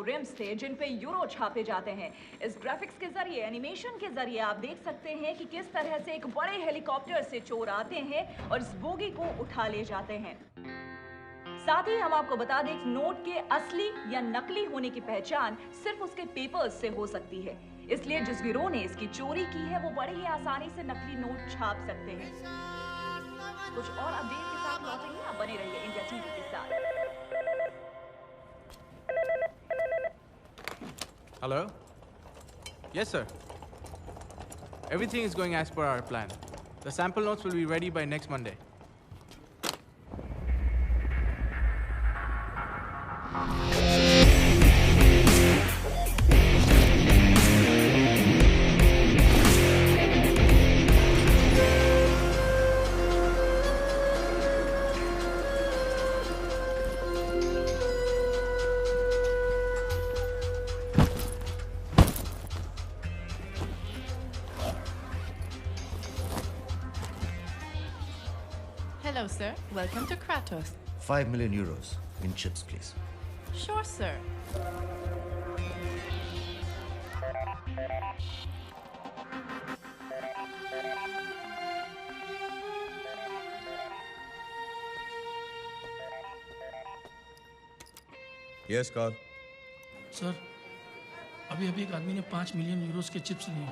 RIMS थे जिन पे euro छापे जाते हैं। इस ग्राफिक्स के जरिए, एनिमेशन के जरिए आप देख सकते हैं कि किस तरह से एक बड़े हेलीकॉप्टर से चोर आते हैं और इस बोगी को उठा ले जाते हैं। साथ ही हम आपको बता दें कि नोट के असली या नकली होने की पहचान सिर्फ उसके पेपर्स से हो सकती है। इसलिए जिस गिरोह ने इसकी चोरी की है वो बड़े ही आसानी से नकली नोट छाप सकते हैं। कुछ और अपडेट के साथ लौटेंगे, आप बने रहिए इंडिया टीवी के साथ। Hello? Yes, sir. Everything is going as per our plan. The sample notes will be ready by next Monday. Hello, sir. Welcome to Kratos. 5 million euros in chips, please. Sure, sir. Yes, Carl. Sir, अभी एक आदमी ने 5 million Euros के chips लिए।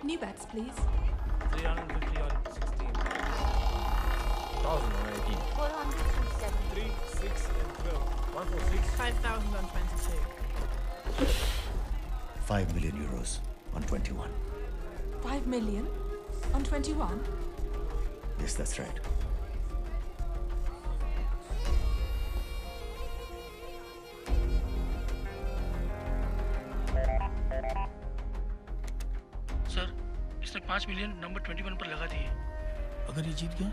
New bets, please. 350 on 16. 1000 on 18. 407. 3, 6, and 12. 146. 5,000 on 22. 5 million euros on 21. 5 million on 21? Yes, that's right. Sir, इसने 5 million number 21 पर लगा दिए। अगर ये जीत गया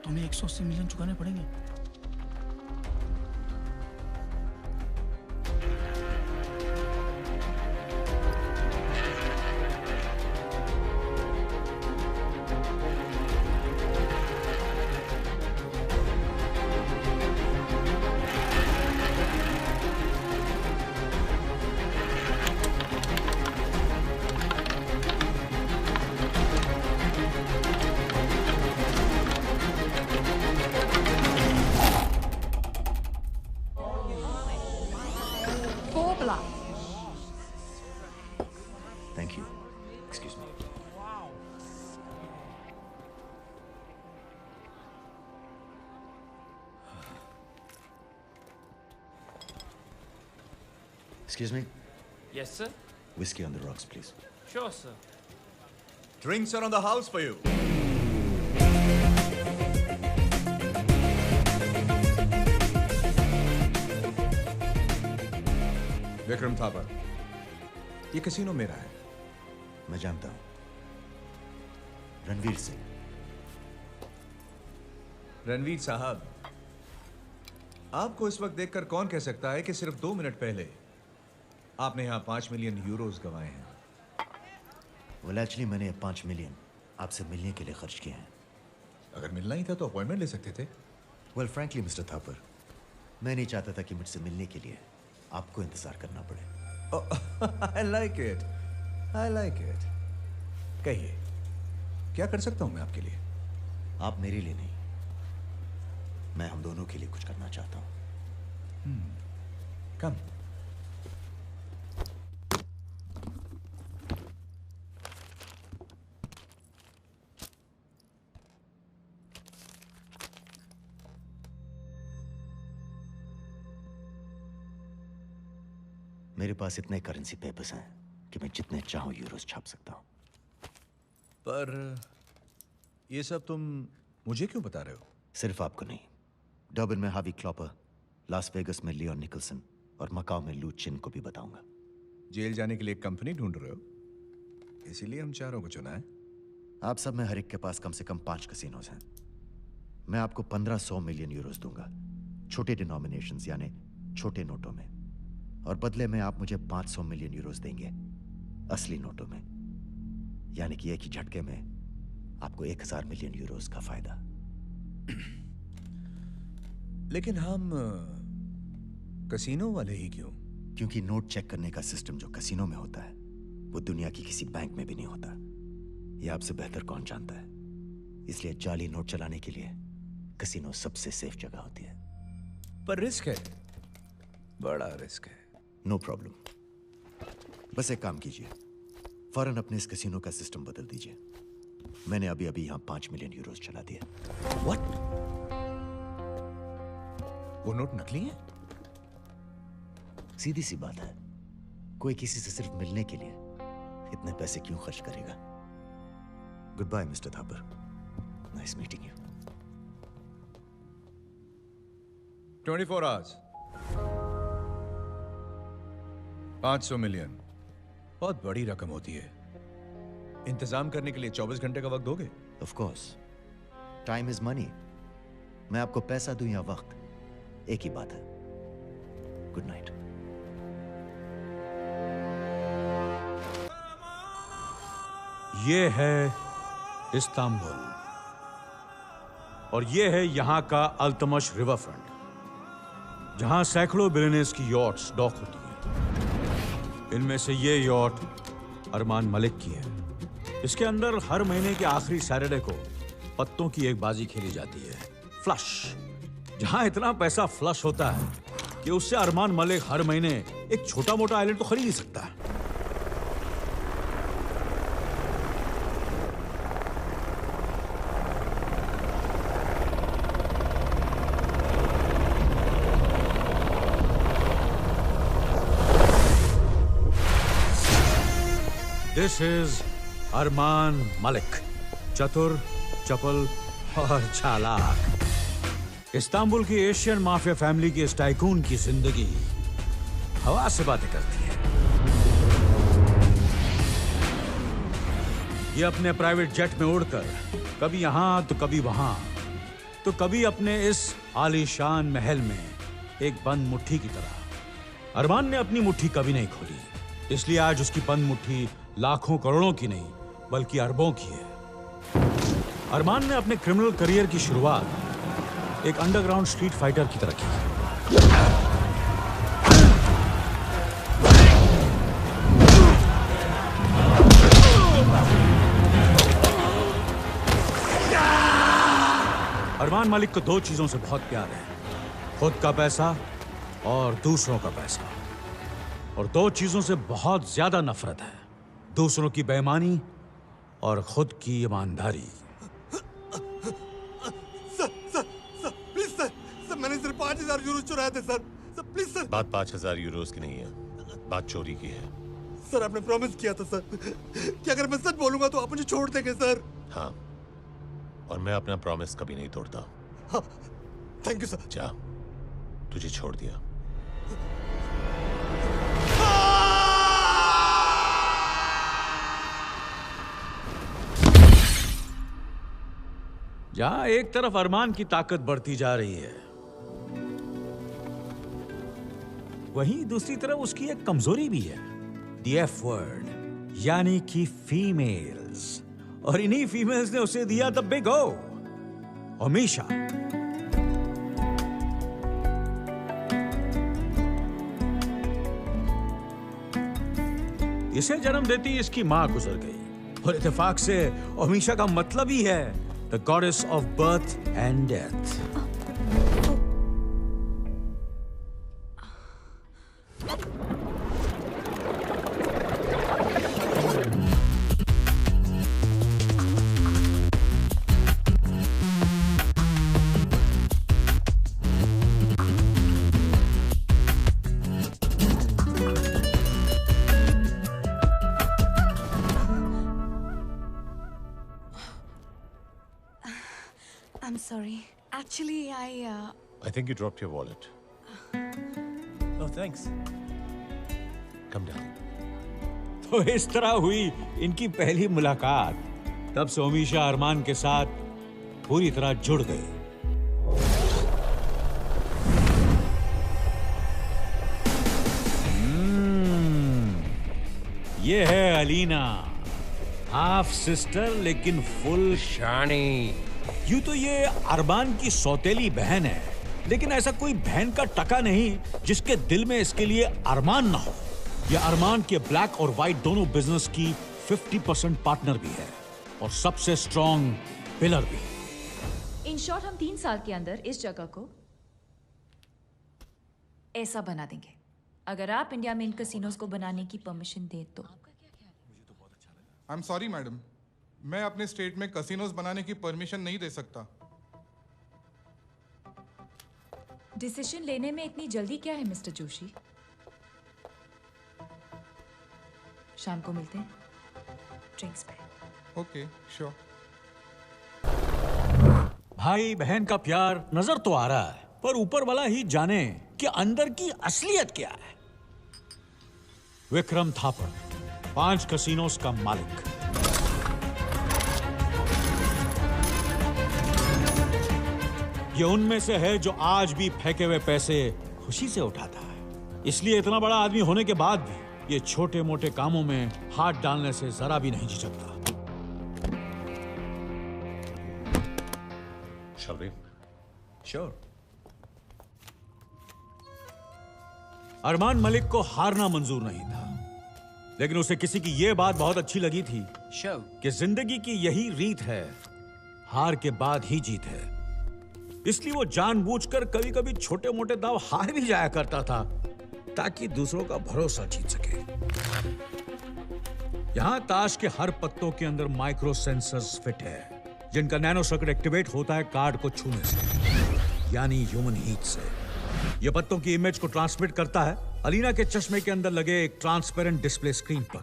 तो हमें 180 मिलियन चुकाने पड़ेंगे। Four black. Thank you. Excuse me. Excuse me. Yes, sir. Whiskey on the rocks, please. Sure, sir. Drinks are on the house for you. Vikram Thapar, ये कैसीनो मेरा है। मैं जानता हूं। रणवीर सिंह। रणवीर साहब, आपको इस वक्त देखकर कौन कह सकता है कि सिर्फ 2 मिनट पहले आपने यहां 5 मिलियन यूरोस गंवाए हैं? Well, actually, मैंने 5 मिलियन आपसे मिलने के लिए खर्च किए हैं। अगर मिलना ही था तो अपॉइंटमेंट ले सकते थे। Well, frankly, Mr. थापर, मैं नहीं चाहता था कि मुझसे मिलने के लिए आपको इंतजार करना पड़े। I like it. I like it. कहिए, क्या कर सकता हूं मैं आपके लिए? आप मेरे लिए नहीं, मैं हम दोनों के लिए कुछ करना चाहता हूं। कम। मेरे पास इतने करेंसी पेपर्स हैं कि मैं जितने चाहूं यूरोस छाप सकता हूं। पर ये सब तुम मुझे क्यों बता रहे हो? सिर्फ आपको नहीं, डर्बन में हावी क्लॉपर, लास वेगस में लियोन निकलसन और मकाओ में लू चिन को भी बताऊंगा। जेल जाने के लिए एक कंपनी ढूंढ रहे हो? इसीलिए हम चारों को चुना है। आप सब में हर एक के पास कम से कम 5 कसिनोज हैं। मैं आपको 1500 मिलियन यूरोस दूंगा, छोटे डिनोमिनेशंस यानी छोटे नोटों में, और बदले में आप मुझे 500 मिलियन यूरोस देंगे असली नोटों में, यानी कि एक ही झटके में आपको 1000 मिलियन यूरोस का फायदा। लेकिन हम कसिनो वाले ही क्यों? क्योंकि नोट चेक करने का सिस्टम जो कसिनो में होता है वो दुनिया की किसी बैंक में भी नहीं होता। ये आपसे बेहतर कौन जानता है। इसलिए जाली नोट चलाने के लिए कसिनो सबसे सेफ जगह होती है। पर रिस्क है, बड़ा रिस्क है। नो प्रॉब्लम, बस एक काम कीजिए, फौरन अपने इस कसिनो का सिस्टम बदल दीजिए। मैंने अभी अभी यहां 5 मिलियन यूरोस चला दिया। व्हाट? वो नोट नकली है? सीधी सी बात है, कोई किसी से सिर्फ मिलने के लिए इतने पैसे क्यों खर्च करेगा। Good bye mister Thapar, nice meeting you. 24 hours, 500 million बहुत बड़ी रकम होती है। इंतजाम करने के लिए 24 घंटे का वक्त दोगे? Of course, time is money. मैं आपको पैसा दूं या वक्त, एक ही बात है। Good night. ये है इस्तांबुल और ये है यहां का अल्तमश रिवर फ्रंट, जहां सैकड़ों बिलियनर्स की यॉट्स डॉक होती हैं। इनमें से ये यॉट अरमान मलिक की है। इसके अंदर हर महीने के आखिरी सैटरडे को पत्तों की एक बाजी खेली जाती है, फ्लश। जहां इतना पैसा फ्लश होता है कि उससे अरमान मलिक हर महीने एक छोटा मोटा आइलैंड तो खरीद ही सकता है। दिस इज अरमान मलिक, चतुर, चपल और चालाक। इस्तांबुल की एशियन माफिया फैमिली के इस टाइकून की जिंदगी हवा से बातें करती है। ये अपने प्राइवेट जेट में उड़कर कभी यहां तो कभी वहां तो कभी अपने इस आलीशान महल में एक बंद मुट्ठी की तरह। अरमान ने अपनी मुट्ठी कभी नहीं खोली, इसलिए आज उसकी बंद मुट्ठी लाखों करोड़ों की नहीं बल्कि अरबों की है। अरमान ने अपने क्रिमिनल करियर की शुरुआत एक अंडरग्राउंड स्ट्रीट फाइटर की तरह की। अरमान मलिक को 2 चीजों से बहुत प्यार है, खुद का पैसा और दूसरों का पैसा। और 2 चीजों से बहुत ज्यादा नफरत है, दूसरों की बेईमानी और खुद की ईमानदारी। प्लीज सर, मैंने सिर्फ 5000 यूरो चुराए थे सर, प्लीज सर। बात 5000 यूरोस की नहीं है, बात चोरी की है। सर आपने प्रॉमिस किया था सर कि अगर मैं सच बोलूंगा तो आप मुझे छोड़ देंगे सर। हाँ, और मैं अपना प्रॉमिस कभी नहीं तोड़ता। हाँ, थैंक यू सर। जा, तुझे छोड़ दिया। जहां एक तरफ अरमान की ताकत बढ़ती जा रही है, वहीं दूसरी तरफ उसकी एक कमजोरी भी है, द एफ वर्ड, यानी कि फीमेल्स। और इन्हीं फीमेल्स ने उसे दिया द बिग ओ, हमेशा। इसे जन्म देती इसकी मां गुजर गई, और इत्तेफाक से हमेशा का मतलब ही है the goddess of birth and death. I'm sorry. Actually, I think you dropped your wallet. Oh, thanks. Come down. तो इस तरह हुई इनकी पहली मुलाकात। तब से ओमिशा अरमान के साथ पूरी तरह जुड़ गई। ये है अलीना, हाफ सिस्टर लेकिन फुल शानी। यूं तो ये अरमान की सौतेली बहन है, लेकिन ऐसा कोई बहन का टका नहीं जिसके दिल में इसके लिए अरमान ना हो। ये अरमान के ब्लैक और व्हाइट दोनों बिजनेस की 50% पार्टनर भी है और सबसे स्ट्रॉन्ग पिलर भी। इन शॉर्ट हम 3 साल के अंदर इस जगह को ऐसा बना देंगे, अगर आप इंडिया में इन कसिनोज को बनाने की परमिशन दें तो। आई एम सॉरी मैडम, मैं अपने स्टेट में कसिनोज बनाने की परमिशन नहीं दे सकता। डिसीजन लेने में इतनी जल्दी क्या है मिस्टर जोशी? शाम को मिलते हैं ड्रिंक्स पे। Okay, sure. भाई बहन का प्यार नजर तो आ रहा है, पर ऊपर वाला ही जाने कि अंदर की असलियत क्या है। विक्रम थापड़, 5 कसिनोज का मालिक। ये उनमें से है जो आज भी फेंके हुए पैसे खुशी से उठाता है। इसलिए इतना बड़ा आदमी होने के बाद भी ये छोटे मोटे कामों में हाथ डालने से जरा भी नहीं झिझकता। श्योर। अरमान मलिक को हारना मंजूर नहीं था, लेकिन उसे किसी की यह बात बहुत अच्छी लगी थी कि जिंदगी की यही रीत है, हार के बाद ही जीत है। इसलिए वो जानबूझकर कभी कभी छोटे मोटे दांव हार भी जाया करता था ताकि दूसरों का भरोसा जीत सके। यहां ताश के हर पत्तों के अंदर माइक्रो सेंसर्स फिट है, जिनका नैनो सर्किट एक्टिवेट होता है कार्ड को छूने से, यानी ह्यूमन हीट से। यह पत्तों की इमेज को ट्रांसमिट करता है अलीना के चश्मे के अंदर लगे एक ट्रांसपेरेंट डिस्प्ले स्क्रीन पर।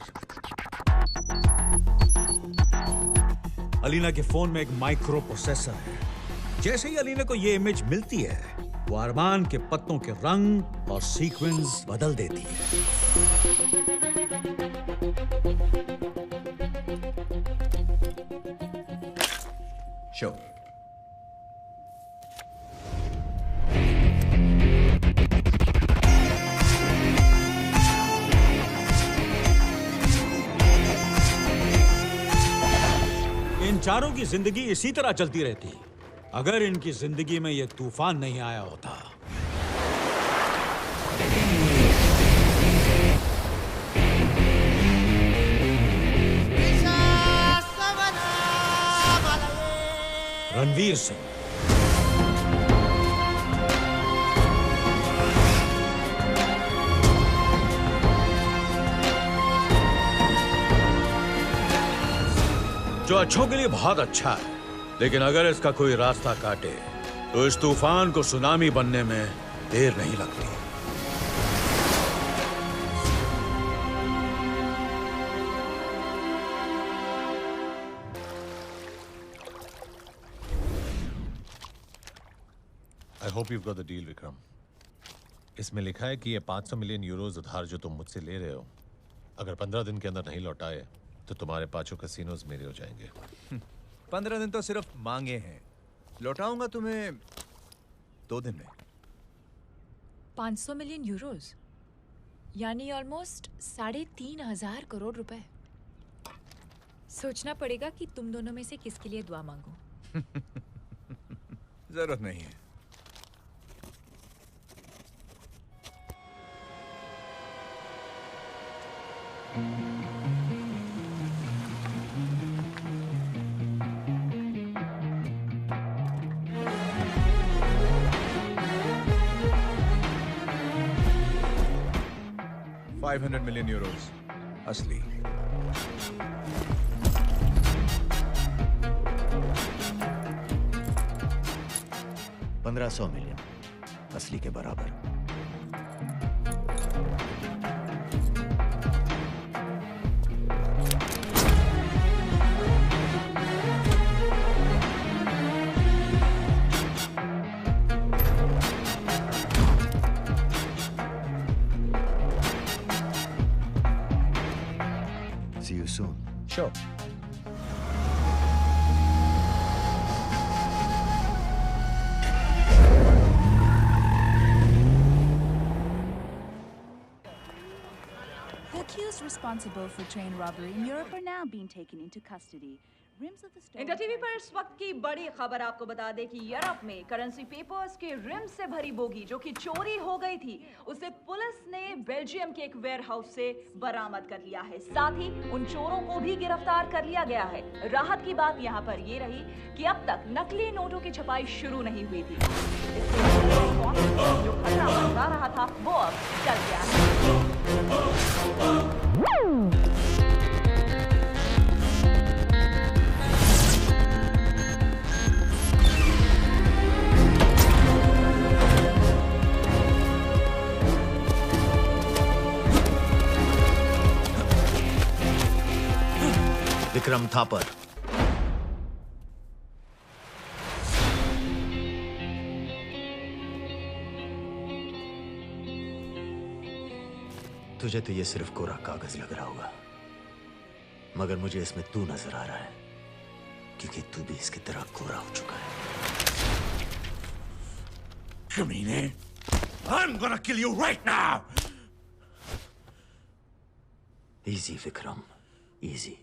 अलीना के फोन में एक माइक्रो प्रोसेसर है। जैसे ही अलीना को यह इमेज मिलती है, वो अरमान के पत्तों के रंग और सीक्वेंस बदल देती है। श्योर। इन चारों की जिंदगी इसी तरह चलती रहती अगर इनकी जिंदगी में यह तूफान नहीं आया होता। रणवीर सिंह, जो अच्छों के लिए बहुत अच्छा है, लेकिन अगर इसका कोई रास्ता काटे तो इस तूफान को सुनामी बनने में देर नहीं लगती। I hope you got the deal Vikram. इसमें लिखा है कि ये 500 मिलियन यूरोज उधार जो तुम मुझसे ले रहे हो, अगर 15 दिन के अंदर नहीं लौटाए तो तुम्हारे 5 कैसीनोज मेरे हो जाएंगे। 15 दिन तो सिर्फ मांगे हैं, लौटाऊंगा तुम्हें 2 दिन में। 500 मिलियन यूरोज यानी ऑलमोस्ट 3,500 करोड़ रुपए। सोचना पड़ेगा कि तुम दोनों में से किसके लिए दुआ मांगो। जरूरत नहीं है। $500 मिलियन यूरोज असली। $1,500 मिलियन असली के बराबर। Sure. The accused responsible for train robbery in Europe are now being taken into custody. India TV पर इस वक्त की बड़ी खबर आपको बता दें कि यूरोप में करेंसी पेपर्स के रिम से भरी बोगी जो कि चोरी हो गई थी, उसे पुलिस ने बेल्जियम के एक वेयरहाउस से बरामद कर लिया है। साथ ही उन चोरों को भी गिरफ्तार कर लिया गया है। राहत की बात यहाँ पर ये रही कि अब तक नकली नोटों की छपाई शुरू नहीं हुई थी। इससे जो खतरा मंडरा रहा था वो अब टल गया है। विक्रम थापर, तुझे तो ये सिर्फ कोरा कागज लग रहा होगा, मगर मुझे इसमें तू नजर आ रहा है, क्योंकि तू भी इसकी तरह कोरा हो चुका है। कमीने, I'm gonna kill you right now! Easy Vikram, easy.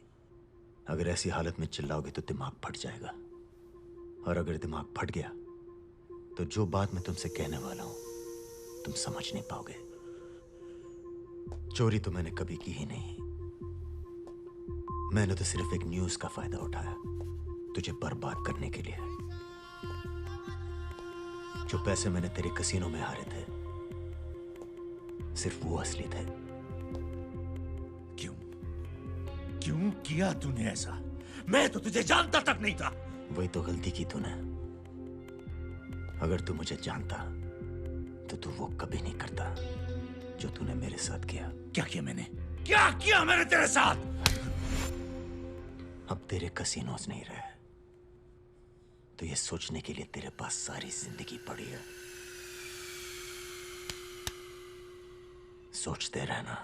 अगर ऐसी हालत में चिल्लाओगे तो दिमाग फट जाएगा, और अगर दिमाग फट गया तो जो बात मैं तुमसे कहने वाला हूं तुम समझ नहीं पाओगे। चोरी तो मैंने कभी की ही नहीं, मैंने तो सिर्फ एक न्यूज का फायदा उठाया तुझे बर्बाद करने के लिए। जो पैसे मैंने तेरे कसीनो में हारे थे सिर्फ वो असली थे। क्यों किया तूने ऐसा? मैं तो तुझे जानता तक नहीं था। वही तो गलती की तूने। अगर तू मुझे जानता तो तू वो कभी नहीं करता जो तूने मेरे साथ किया। क्या किया मैंने? क्या किया मैंने तेरे साथ? अब तेरे कसीनोज नहीं रहे तो ये सोचने के लिए तेरे पास सारी जिंदगी पड़ी है। सोचते रहना।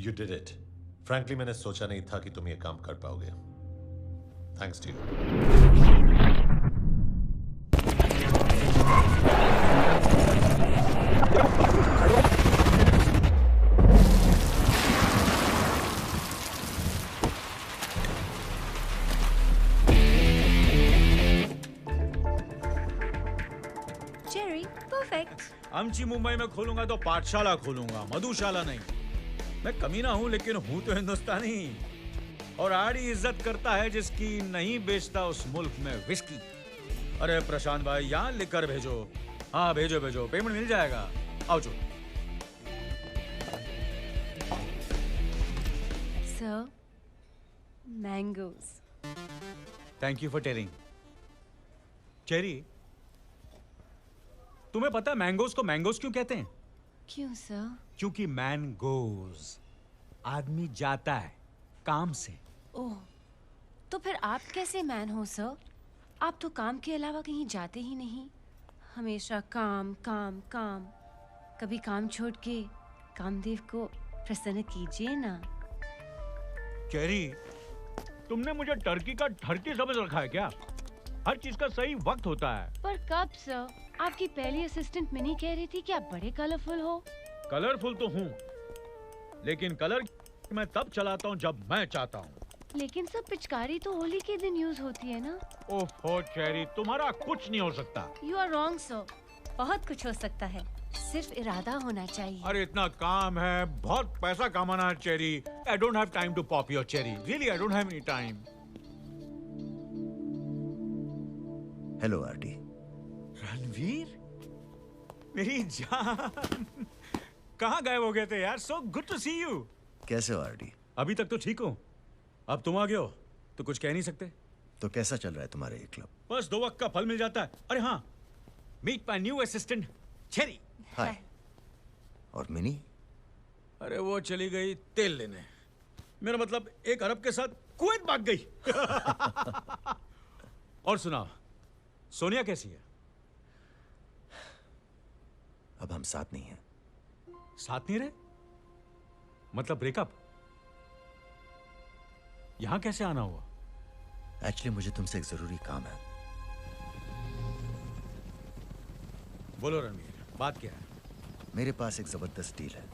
You did it. Frankly, मैंने सोचा नहीं था कि तुम ये काम कर पाओगे। Thanks to you. Jerry, perfect. आमची मुंबई में खोलूंगा तो पाठशाला खोलूंगा, मधुशाला नहीं। मैं कमीना हूं लेकिन हूं तो हिंदुस्तानी, और आड़ी इज्जत करता है जिसकी नहीं बेचता उस मुल्क में विस्की। अरे प्रशांत भाई, यहाँ लिखकर भेजो। हाँ भेजो भेजो, पेमेंट मिल जाएगा। आओ चलो। Sir, mangoes. Thank you for telling. Cherry, तुम्हें पता है मैंगोज को मैंगोज क्यों कहते हैं? क्यों सर? क्योंकि मैन गोज, आदमी जाता है काम से। ओह, तो फिर आप कैसे मैन हो सर? आप तो काम के अलावा कहीं जाते ही नहीं, हमेशा काम काम काम। कभी काम छोड़ के कामदेव को प्रसन्न कीजिए ना। चेरी, तुमने मुझे टर्की का ठरकी समझ रखा है क्या? हर चीज का सही वक्त होता है। पर कब सर? आपकी पहली असिस्टेंट मिनी कह रही थी कि आप बड़े कलरफुल हो। कलरफुल तो हूँ, लेकिन कलर मैं तब चलाता हूँ जब मैं चाहता हूँ। लेकिन सब पिचकारी तो होली के दिन यूज होती है ना। ओहो चेरी, तुम्हारा कुछ नहीं हो सकता। यू आर रॉन्ग सर, बहुत कुछ हो सकता है, सिर्फ इरादा होना चाहिए। अरे इतना काम है, बहुत पैसा कमाना है cherry. I don't have time to pop your cherry, really I don't have any time. Hello RT. Ranveer, मेरी जान, कहाँ गायब हो गए थे यार? So good to see you. कैसे हो आरटी? अभी तक तो ठीक हो, अब तुम आ गए हो तो कुछ कह नहीं सकते। तो कैसा चल रहा है तुम्हारा ये क्लब? बस 2 वक्त का फल मिल जाता है। अरे हाँ, meet my new assistant Cherry. Hi. और मिनी? अरे वो चली गई तेल लेने। मेरा मतलब 1 अरब के साथ कुवैत भाग गई। और सुना, सोनिया कैसी है? अब हम साथ नहीं हैं। साथ नहीं रहे? मतलब ब्रेकअप? यहां कैसे आना हुआ? एक्चुअली मुझे तुमसे एक जरूरी काम है। बोलो रणवीर, बात क्या है? मेरे पास एक जबरदस्त डील है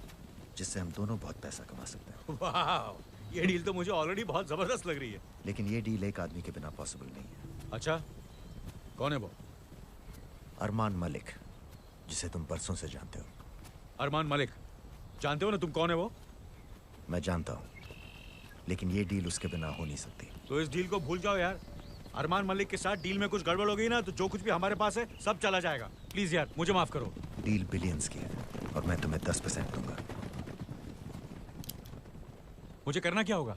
जिससे हम दोनों बहुत पैसा कमा सकते हैं। वाह, ये डील तो मुझे ऑलरेडी बहुत जबरदस्त लग रही है। लेकिन ये डील एक आदमी के बिना पॉसिबल नहीं है। अच्छा, कौन है वो? अरमान मलिक, जिसे तुम परसों से जानते हो। अरमान मलिक, जानते हो ना तुम कौन है वो? मैं जानता हूं, लेकिन ये डील उसके बिना हो नहीं सकती। तो इस डील को भूल जाओ यार। अरमान मलिक के साथ डील में कुछ गड़बड़ हो गई ना तो जो कुछ भी हमारे पास है सब चला जाएगा। प्लीज यार, मुझे माफ करो। डील बिलियंस की है और मैं तुम्हें 10% दूंगा। मुझे करना क्या होगा?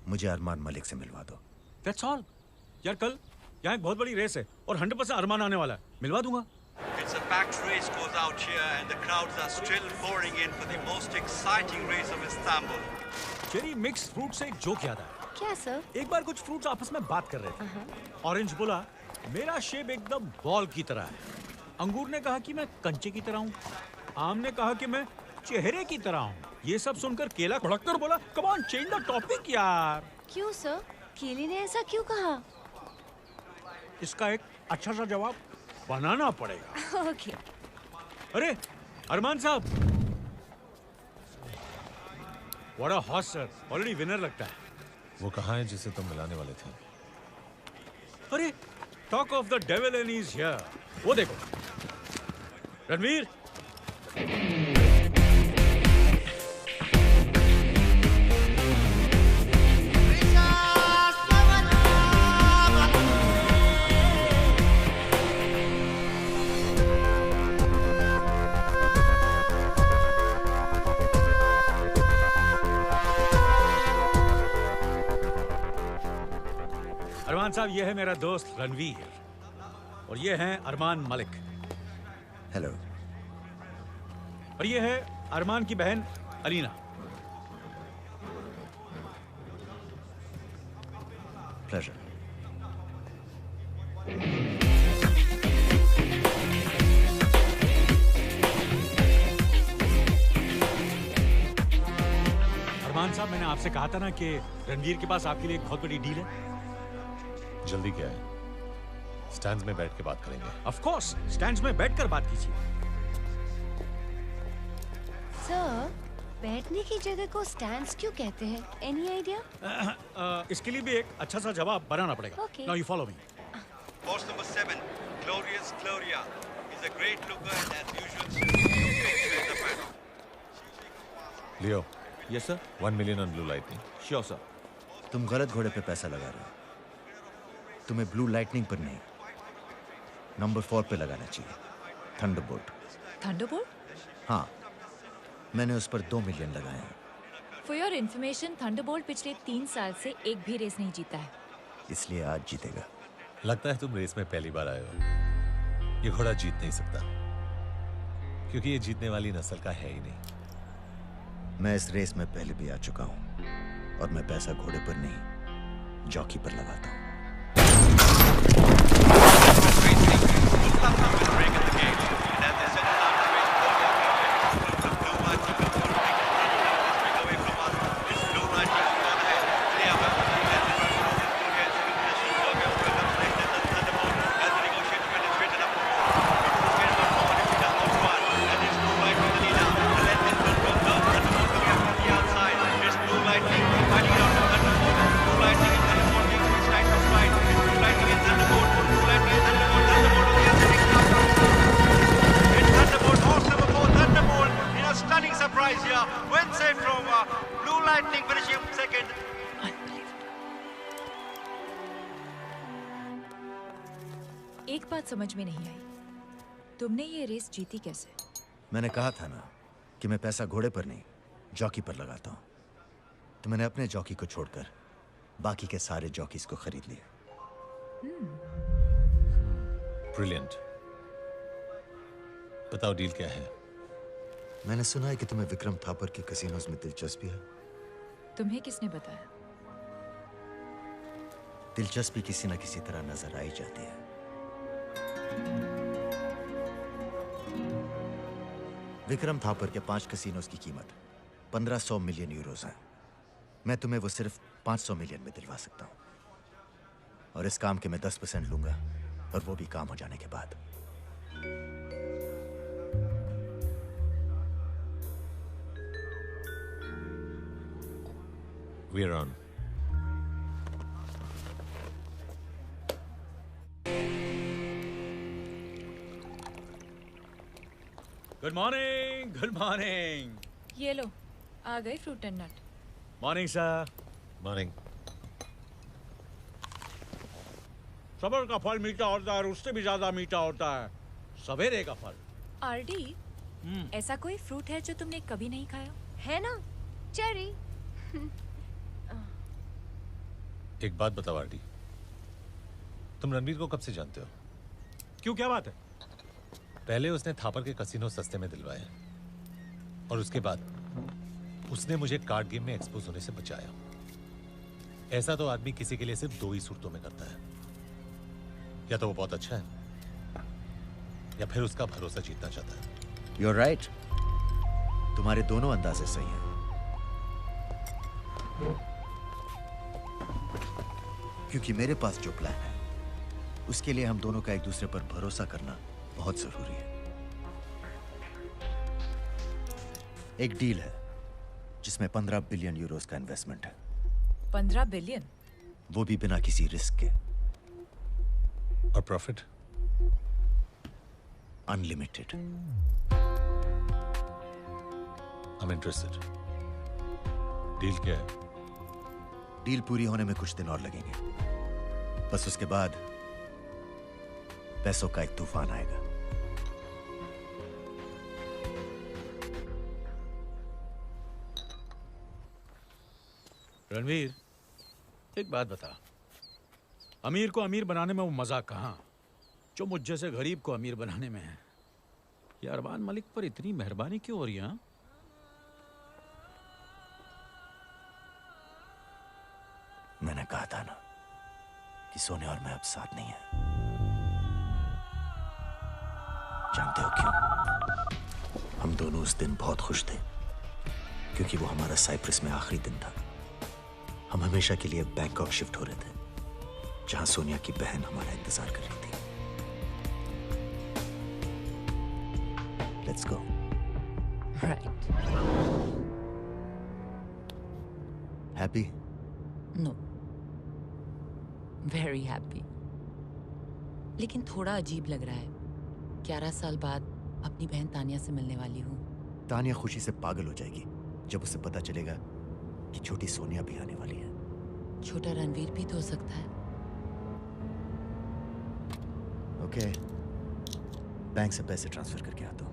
मुझे अरमान मलिक से मिलवा दो। That's all. यार कल यहाँ एक बहुत बड़ी रेस है और 100% अरमान आने वाला है। मिलवा दूंगा। It's a packed race goes out here and the crowds are still pouring in for the most exciting race of Istanbul. Cherry mix fruit से एक जोक याद आया। क्या सर? एक बार कुछ फ्रूट्स आपस में बात कर रहे थे। ऑरेंज बोला, मेरा शेप एकदम बॉल की तरह है। अंगूर ने कहा कि मैं कंचे की तरह हूँ। आम ने कहा कि मैं चेहरे की तरह हूँ। ये सब सुनकर केला भड़क कर बोला, come on change the topic यार। क्यों सर? केले ने ऐसा क्यों कहा? इसका एक अच्छा सा जवाब बनाना पड़ेगा। ओके। अरे अरमान साहब, what a horse sir, already winner लगता है। वो कहाँ है जिसे तुम मिलाने वाले थे? अरे talk of the devil and he is here. वो देखो रणवीर। अरमान साहब, ये है मेरा दोस्त रणवीर और ये हैं अरमान मलिक। हेलो। और ये है अरमान की बहन अलीना। प्लेजर। अरमान साहब, मैंने आपसे कहा था ना कि रणवीर के पास आपके लिए एक बहुत बड़ी डील है। जल्दी क्या है? स्टैंड्स में बैठ के बात करेंगे। ऑफ कोर्स, स्टैंड्स में बैठकर बात कीजिए। सर, बैठने की जगह को स्टैंड्स क्यों कहते हैं? Any idea? इसके लिए भी एक अच्छा सा जवाब बनाना पड़ेगा। Okay. Now you follow me. Horse number 7, Glorious Gloria, is a great looker and as usual she's in the panel. Leo. Yes sir. 1 million on Blue Lightning. Sure sir. तुम गलत घोड़े पे पैसा लगा रहे हो। तुम्हें ब्लू लाइटनिंग पर नहीं, नंबर 4 पे लगाना चाहिए, थंडरबोल्ट। थंडरबोल्ट? हाँ, मैंने उस पर 2 मिलियन लगाए हैं। फॉर योर इन्फॉर्मेशन, थंडरबोल्ट पिछले 3 साल से एक भी रेस नहीं जीता है। इसलिए आज जीतेगा। लगता है तुम रेस में पहली बार आए हो। ये घोड़ा जीत नहीं सकता क्योंकि ये जीतने वाली नस्ल का है ही नहीं। मैं इस रेस में पहले भी आ चुका हूं और मैं पैसा घोड़े पर नहीं, जॉकी पर लगाता हूं। एक बात समझ में नहीं आई, तुमने ये रेस जीती कैसे? मैंने कहा था ना कि मैं पैसा घोड़े पर नहीं, जॉकी पर लगाता हूं। तो मैंने अपने जॉकी को छोड़कर बाकी के सारे जॉकीज को खरीद लिया। ब्रिलियंट। बताओ डील क्या है? मैंने सुना है कि तुम्हें विक्रम थापर के कैसीनोज में दिलचस्पी है। तुम्हें किसने बताया? दिलचस्पी किसी न किसी तरह नजर आ ही जाती है। विक्रम थापर के 5 कैसीनोज की कीमत 1500 मिलियन यूरोज है। मैं तुम्हें वो सिर्फ 500 मिलियन में दिलवा सकता हूं, और इस काम के मैं 10% लूंगा, और वो भी काम हो जाने के बाद। We're on. Good morning, good morning. ये लो, आ गए fruit and nut. Morning sir. Morning. सबर का फल मीठा होता है और उससे भी ज्यादा मीठा होता है सवेरे का फल। आरडी, ऐसा कोई फ्रूट है जो तुमने कभी नहीं खाया? है ना, चेरी। एक बात बताओ आरडी, तुम रणवीर को कब से जानते हो? क्यों, क्या बात है? पहले उसने थापर के कसिनो सस्ते में दिलवाए, और उसके बाद उसने मुझे कार्ड गेम में एक्सपोज होने से बचाया। ऐसा तो आदमी किसी के लिए सिर्फ 2 ही सूरतों में करता है, या तो वो बहुत अच्छा है, या फिर उसका भरोसा जीतना चाहता है। You're right. तुम्हारे दोनों अंदाजे सही हैं। क्योंकि मेरे पास जो प्लान है, उसके लिए हम दोनों का एक दूसरे पर भरोसा करना बहुत जरूरी है। एक डील है जिसमें 15 बिलियन यूरोस का इन्वेस्टमेंट है। 15 बिलियन? वो भी बिना किसी रिस्क के। और profit? Unlimited. I'm interested. Deal क्या है? डील पूरी होने में कुछ दिन और लगेंगे, बस उसके बाद पैसों का एक तूफान आएगा। रणवीर, एक बात बता, अमीर को अमीर बनाने में वो मजा कहाँ जो मुझ जैसे गरीब को अमीर बनाने में है? ये अरमान मलिक पर इतनी मेहरबानी क्यों हो रही है? मैंने कहा था ना कि सोने और मैं अब साथ नहीं है। जानते हो क्यों? हम दोनों उस दिन बहुत खुश थे, क्योंकि वो हमारा साइप्रस में आखिरी दिन था। हम हमेशा के लिए बैंकॉक शिफ्ट हो रहे थे, जहां सोनिया की बहन हमारा इंतजार कर रही थी। Let's go. Right. Happy? No, very happy. लेकिन थोड़ा अजीब लग रहा है। 11 साल बाद अपनी बहन तानिया से मिलने वाली हूँ। तानिया खुशी से पागल हो जाएगी जब उसे पता चलेगा कि छोटी सोनिया भी आने वाली है। छोटा रणवीर भी तो हो सकता है। ओके, बैंक से पैसे ट्रांसफर करके आता हूँ।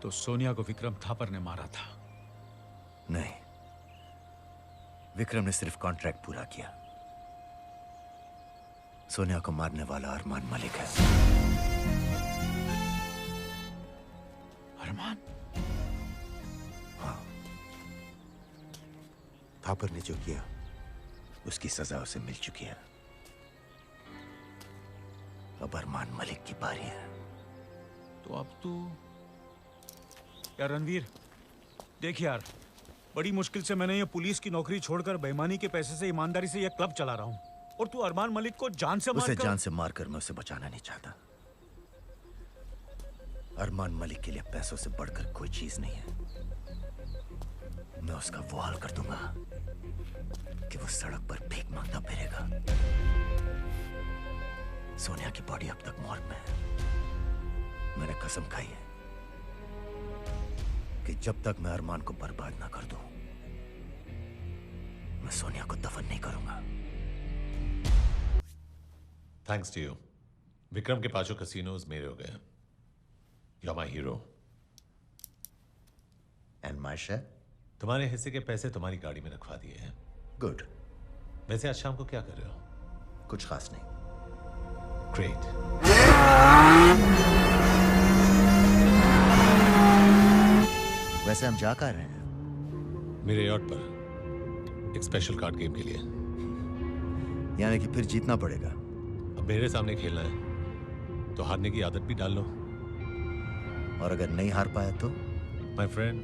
तो सोनिया को विक्रम थापर ने मारा था? नहीं, विक्रम ने सिर्फ कॉन्ट्रैक्ट पूरा किया। सोनिया को मारने वाला अरमान मलिक है। अरमान? हाँ, थापर ने जो किया उसकी सजा उसे मिल चुकी है। अब अरमान मलिक की बारी है। तो अब तू यार रणवीर, देख यार, बड़ी मुश्किल से मैंने ये पुलिस की नौकरी छोड़कर बेईमानी के पैसे से ईमानदारी से ये क्लब चला रहा हूँ, और तू अरमान मलिक को जान से मारकर... उसे जान से मारकर मैं उसे बचाना नहीं चाहता। अरमान मलिक के लिए पैसों से बढ़कर कोई चीज नहीं है। मैं उसका वो हाल कर दूंगा कि वो सड़क पर भीख मांगता फिरेगा। सोनिया की बॉडी अब तक मॉर्ग में है। मैंने कसम खाई है कि जब तक मैं अरमान को बर्बाद ना कर दूं, मैं सोनिया को दफन नहीं करूंगा। Thanks to you. विक्रम के पांचों कैसीनोज मेरे हो गए। You are my hero. And my share? तुम्हारे हिस्से के पैसे तुम्हारी गाड़ी में रखवा दिए हैं। गुड। वैसे आज शाम को क्या कर रहे हो? कुछ खास नहीं। ग्रेट। वैसे हम जा कहाँ रहे हैं? मेरे यॉट पर एक स्पेशल कार्ड गेम के लिए। यानी कि फिर जीतना पड़ेगा। अब मेरे सामने खेलना है तो हारने की आदत भी डाल लो। और अगर नहीं हार पाया तो? माय फ्रेंड,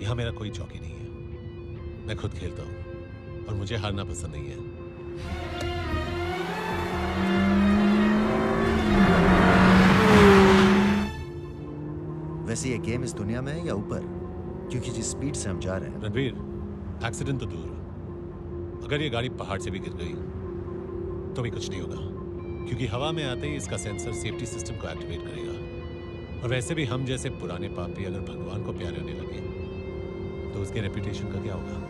यहां मेरा कोई चौकी नहीं है। मैं खुद खेलता हूं और मुझे हारना पसंद नहीं है। वैसे ये गेम इस दुनिया में है या ऊपर? क्योंकि जिस स्पीड से हम जा रहे हैं। रणवीर, एक्सीडेंट तो दूर, अगर ये गाड़ी पहाड़ से भी गिर गई तो भी कुछ नहीं होगा, क्योंकि हवा में आते ही इसका सेंसर सेफ्टी सिस्टम को एक्टिवेट करेगा। और वैसे भी हम जैसे पुराने पापी अगर भगवान को प्यारे होने लगे तो उसके रेपुटेशन का क्या होगा?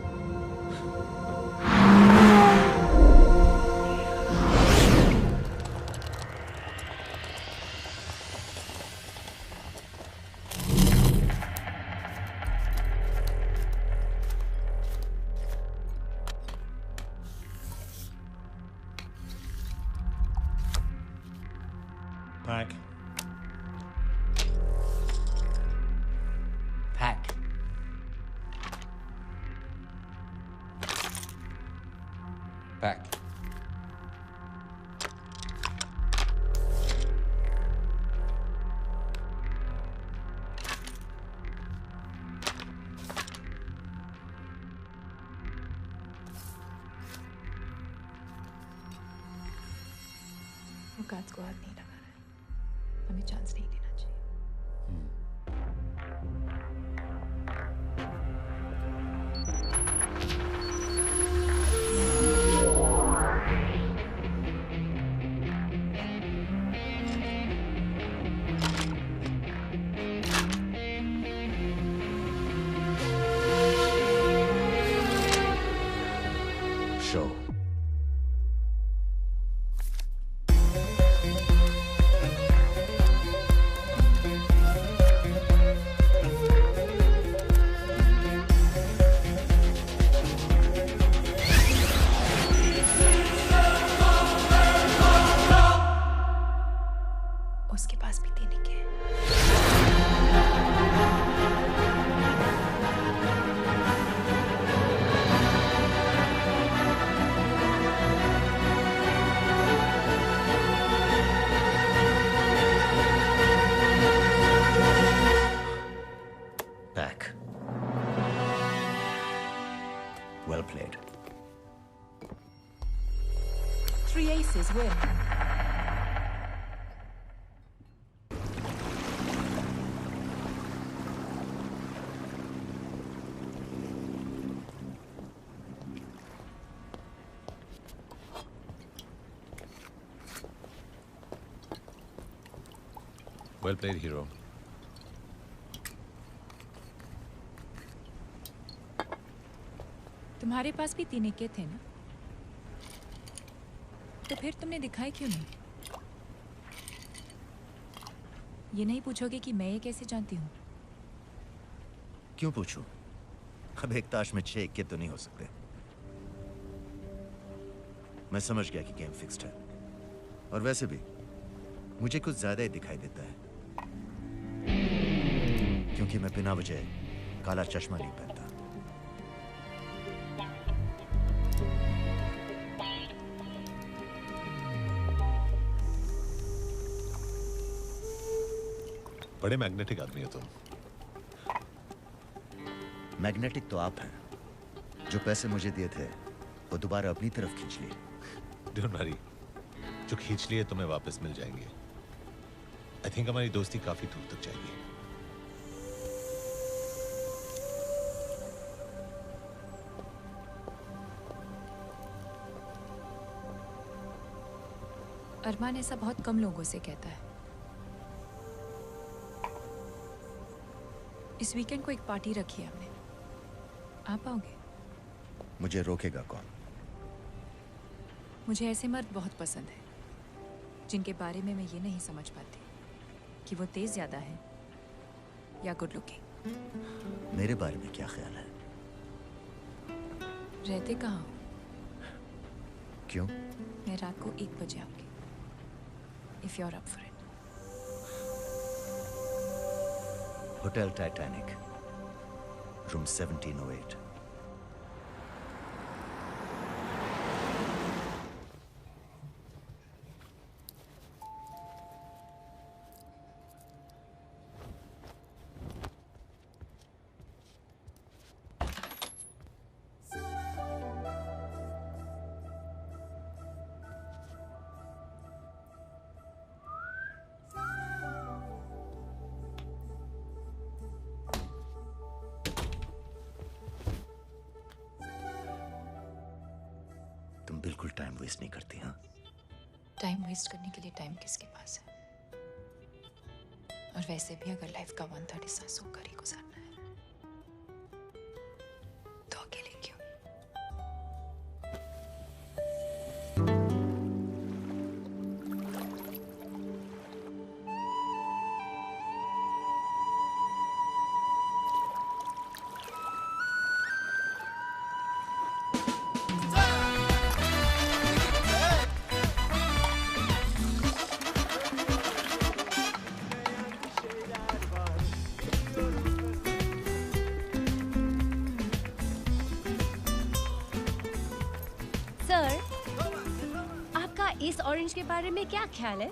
Pack. Pack. Pack. औकात को हाथ नहीं लगा रहा है, हमें चांस नहीं देना चाहिए। Show. उसके पास भी देने के हैं। Back. Well played. 3 aces win. Well played, hero. तुम्हारे पास भी 3 के थे ना? तो फिर तुमने दिखाए क्यों नहीं? ये नहीं पूछोगे कि मैं ये कैसे जानती हूँ? क्यों पूछूं? अब एक ताश में 6 इक्के तो नहीं हो सकते। मैं समझ गया कि गेम फिक्स्ड है, और वैसे भी मुझे कुछ ज्यादा ही दिखाई देता है, क्योंकि मैं बिना वजह काला चश्मा नहीं पहनता। बड़े मैग्नेटिक आदमी हो तुम। मैग्नेटिक तो आप हैं। जो पैसे मुझे दिए थे वो दोबारा अपनी तरफ खींच लिए। डोंट वरी, जो खींच लिए तुम्हें वापस मिल जाएंगे। आई थिंक हमारी दोस्ती काफी दूर तक जाएगी। अरमान ऐसा बहुत कम लोगों से कहता है। इस वीकेंड को एक पार्टी रखी है हमने, आप आओगे? मुझे रोकेगा कौन? मुझे ऐसे मर्द बहुत पसंद है जिनके बारे में मैं ये नहीं समझ पाती कि वो तेज ज्यादा है या गुड लुकिंग। मेरे बारे में क्या ख्याल है? रहते कहाँ हो? क्यों? मैं रात को 1 बजे आऊंगी, if you are up for it. Hotel Titanic, room 1708। बिल्कुल टाइम वेस्ट नहीं करती। हाँ, टाइम वेस्ट करने के लिए टाइम किसके पास है? और वैसे भी अगर लाइफ का 1/3 हिस्सा सोकर ही गुजारना है तो अकेले क्यों? इस ऑरेंज के बारे में क्या ख्याल है?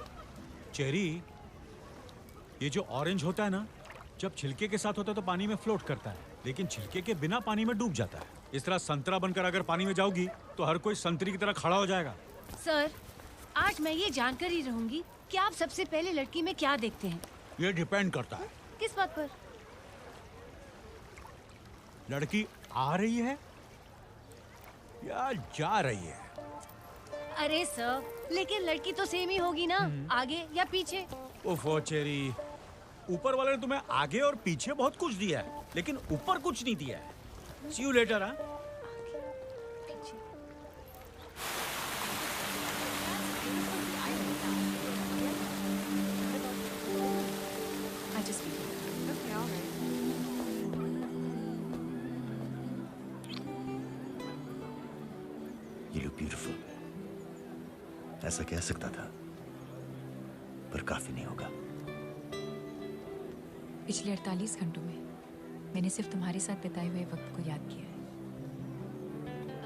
चेरी, ये जो ऑरेंज होता है ना, जब छिलके के साथ होता है तो पानी में फ्लोट करता है, लेकिन छिलके के बिना पानी में डूब जाता है। इस तरह संतरा बनकर अगर पानी में जाओगी तो हर कोई संतरी की तरह खड़ा हो जाएगा। सर, आज मैं ये जानकर ही रहूंगी कि आप सबसे पहले लड़की में क्या देखते हैं। ये डिपेंड करता है। किस बात पर? लड़की आ रही है या जा रही है? अरे सर, लेकिन लड़की तो सेम ही होगी ना, आगे या पीछे। ओफो चेरी, ऊपर वाले ने तुम्हें आगे और पीछे बहुत कुछ दिया है, लेकिन ऊपर कुछ नहीं दिया है। See you later, हाँ? You look beautiful. ऐसा कह सकता था, पर काफी नहीं होगा। पिछले 48 घंटों में मैंने सिर्फ तुम्हारे साथ बिताए हुए वक्त को याद किया है।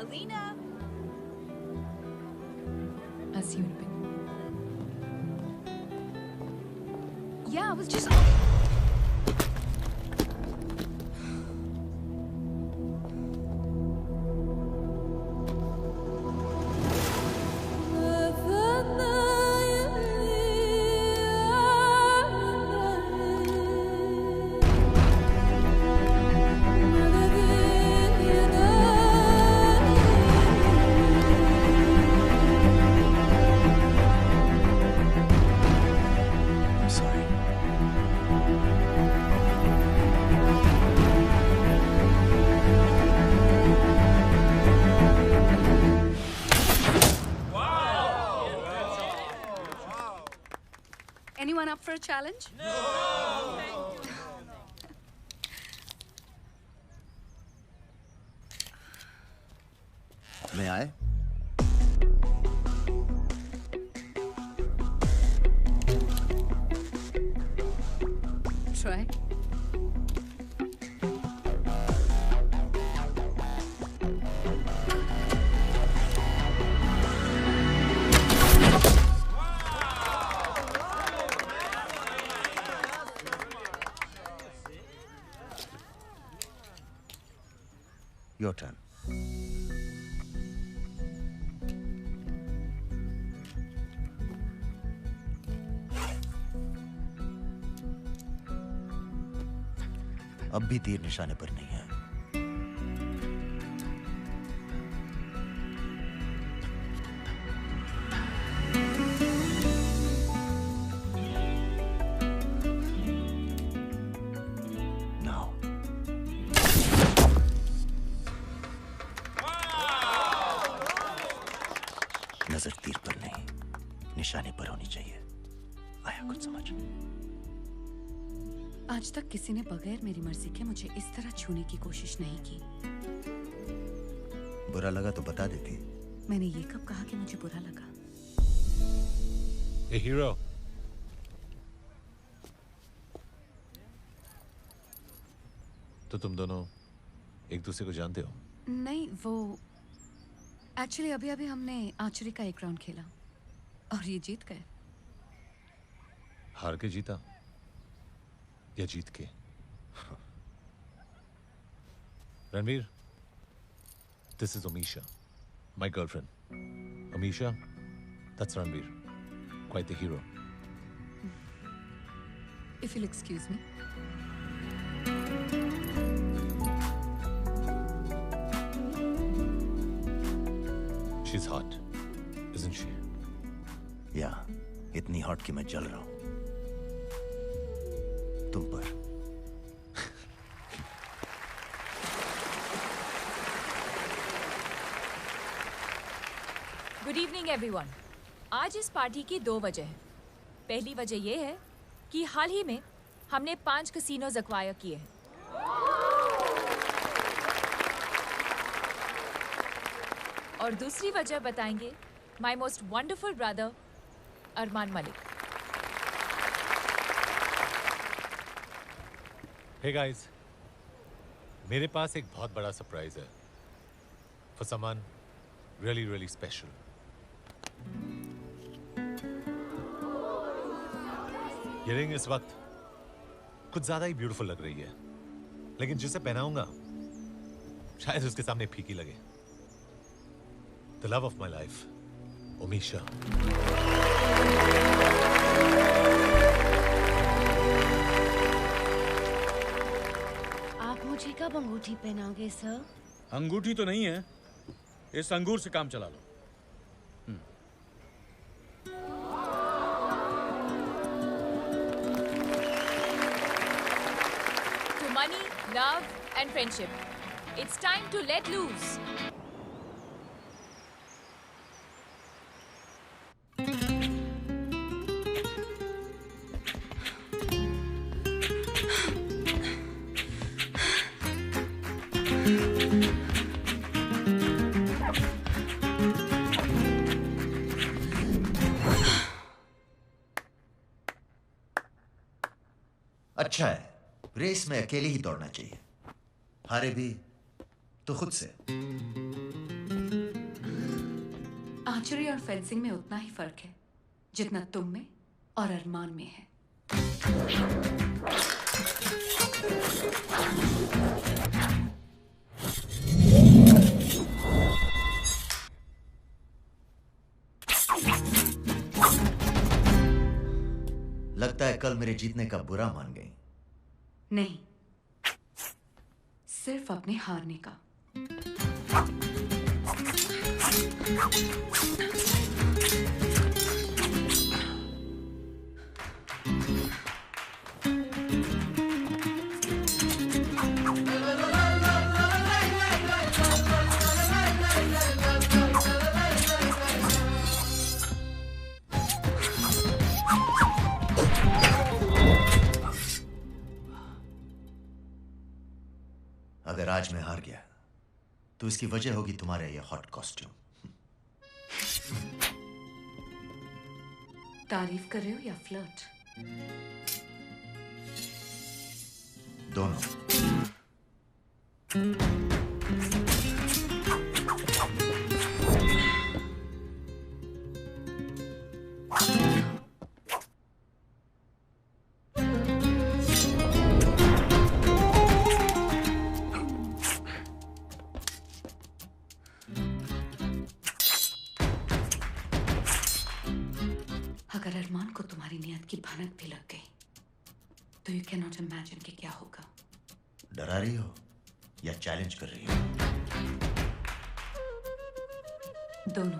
Alina! I'll see you in a bit. Yeah, I was just... Anyone up for a challenge? No! मैं आए? Try. Your turn. अब भी तीर निशाने पर नहीं है। नजर तीर पर नहीं, निशाने पर होनी चाहिए। आया कुछ समझ? आज तक किसी ने बगैर मेरी मर्जी के मुझे इस तरह छूने की कोशिश नहीं की। बुरा लगा तो बता देती। मैंने ये कब कहा कि मुझे बुरा लगा? ए हीरो, तो तुम दोनों एक दूसरे को जानते हो? नहीं, वो एक्चुअली अभी हमने आर्चरी का एक राउंड खेला और ये जीत गए। हार के जीता या जीत के? Ranveer, this is Amisha, my girlfriend. Amisha, that's Ranveer, quite the hero. If you'll excuse me. She's hot, isn't she? या इतनी हॉट कि मैं जल रहा हूं तुम पर। Good evening everyone. आज इस पार्टी की 2 वजह है। पहली वजह यह है कि हाल ही में हमने 5 कसिनोज एक्वायर किए हैं। और दूसरी वजह बताएंगे my most wonderful brother Armaan Malik. Hey guys, मेरे पास एक बहुत बड़ा सरप्राइज है for someone really really special. ये रिंग इस वक्त कुछ ज्यादा ही ब्यूटीफुल लग रही है, लेकिन जिसे पहनाऊंगा शायद उसके सामने फीकी लगे। The love of my life, Omisha. आप मुझे कब अंगूठी पहनाओगे सर? अंगूठी तो नहीं है, इस अंगूर से काम चला लो। To money, love and friendship. It's time to let loose. अच्छा है, रेस में अकेले ही दौड़ना चाहिए, हारे भी तो खुद से। आर्चरी और फेंसिंग में उतना ही फर्क है जितना तुम में और अरमान में है। लगता है कल मेरे जीतने का बुरा मान गई। नहीं, सिर्फ अपने हारने का। अगर आज मैं हार गया तो इसकी वजह होगी तुम्हारा ये हॉट कॉस्ट्यूम। तारीफ कर रहे हो या फ्लर्ट? दोनों। अगर अरमान को तुम्हारी नियत की भनक भी लग गई तो यू कैन नॉट इमेजिन कि क्या होगा। डरा रही हो या चैलेंज कर रही हो? दोनों।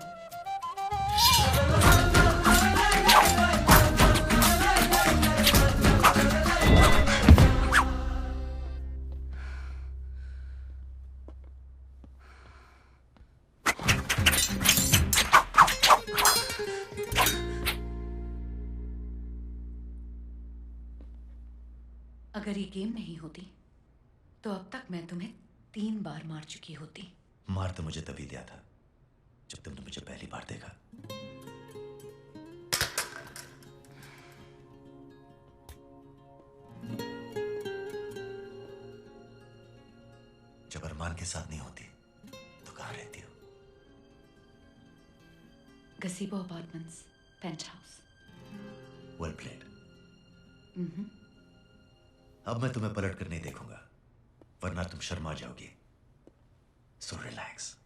अगर ये गेम नहीं होती तो अब तक मैं तुम्हें 3 बार मार चुकी होती। मार तो मुझे तभी दिया था जब तुमने मुझे पहली बार देखा। जब अरमान के साथ नहीं होती तो कहाँ रहती हो? Gazebo apartments, penthouse. Well played. अब मैं तुम्हें पलट कर नहीं देखूंगा, वरना तुम शर्मा जाओगी। So relax.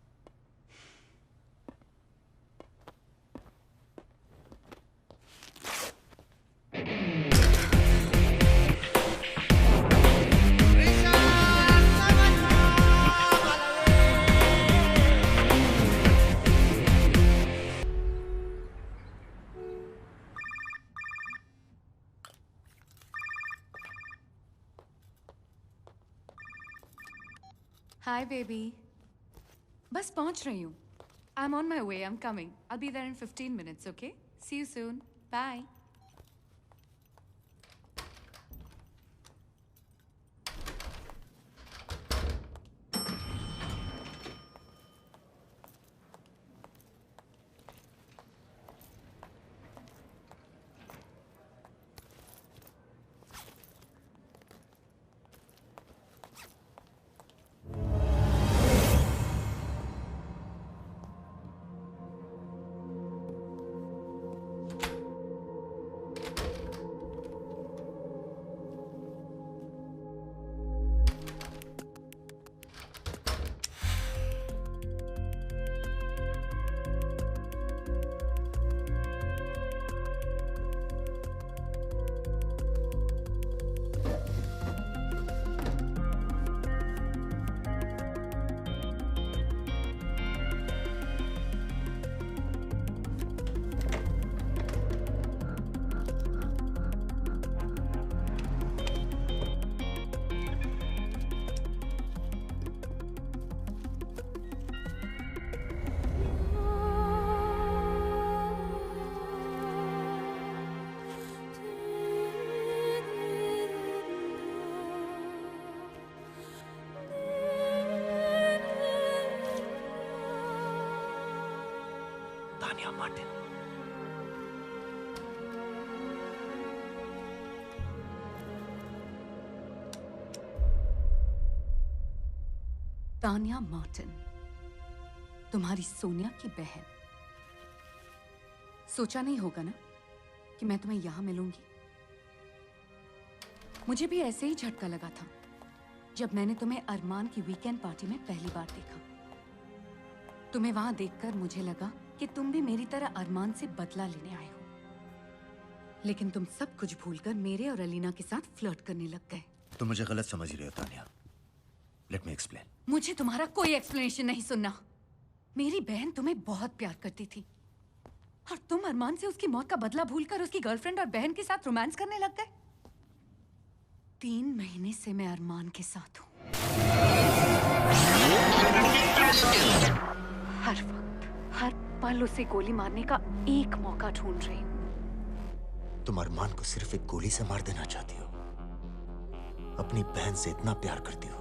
Hi baby. बस पहुंच रही हूँ। I am on my way, I am coming. I be there in 15 minutes, okay? See you soon. Bye. Tania Martin. Tania Martin, तुम्हारी सोनिया की बहन। सोचा नहीं होगा ना कि मैं तुम्हें यहां मिलूंगी। मुझे भी ऐसे ही झटका लगा था जब मैंने तुम्हें अरमान की वीकेंड पार्टी में पहली बार देखा। तुम्हें वहां देखकर मुझे लगा कि तुम भी मेरी तरह अरमान से बदला लेने आए हो, लेकिन तुम सब कुछ भूलकर मेरे और अलीना के साथ फ्लर्ट करने लग गए। तुम मुझे गलत समझ रहे हो तानिया। Let me explain. मुझे तुम्हारा कोई एक्सप्लेनेशन नहीं सुनना। मेरी बहन तुम्हें बहुत प्यार करती थी और तुम अरमान से उसकी मौत का बदला भूलकर उसकी गर्लफ्रेंड और बहन के साथ रोमांस करने लग गए। 3 महीने से मैं अरमान के साथ हूं। हर वक्त, हर पल उसे गोली मारने का एक मौका ढूंढ रही हूं। तुम अरमान को सिर्फ एक गोली से मार देना चाहती हो। अपनी बहन से इतना प्यार करती हो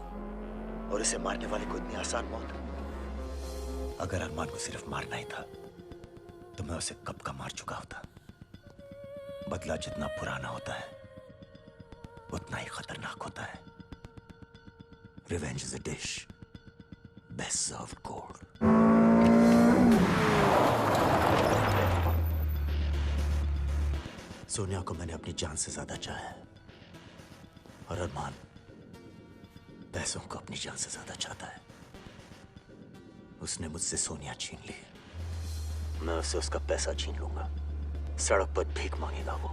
और इसे मारने वाले को इतनी आसान मौत। अगर अरमान को सिर्फ मारना ही था तो मैं उसे कब का मार चुका होता। बदला जितना पुराना होता है उतना ही खतरनाक होता है। Revenge is a dish best served cold. Sonia को मैंने अपनी जान से ज्यादा चाहा है और अरमान पैसों को अपनी जान से ज्यादा चाहता है। उसने मुझसे सोनिया छीन ली, मैं उससे उसका पैसा छीन लूंगा। सड़क पर भीख मांगेगा वो।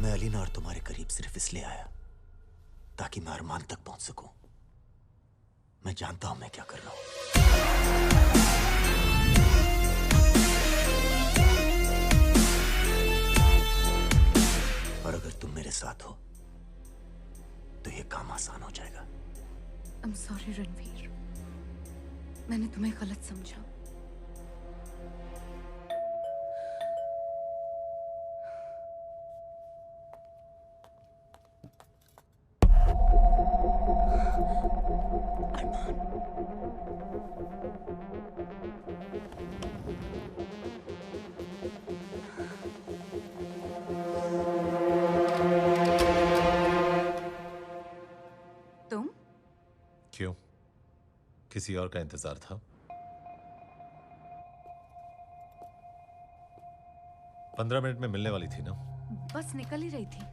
मैं अलीना और तुम्हारे करीब सिर्फ इसलिए आया ताकि मैं अरमान तक पहुंच सकूं। मैं जानता हूं मैं क्या कर रहा हूं। और अगर तुम मेरे साथ हो तो ये काम आसान हो जाएगा। I'm sorry रणवीर, मैंने तुम्हें गलत समझा। तुम? क्यों? किसी और का इंतजार था? 15 मिनट में मिलने वाली थी ना? बस निकल ही रही थी।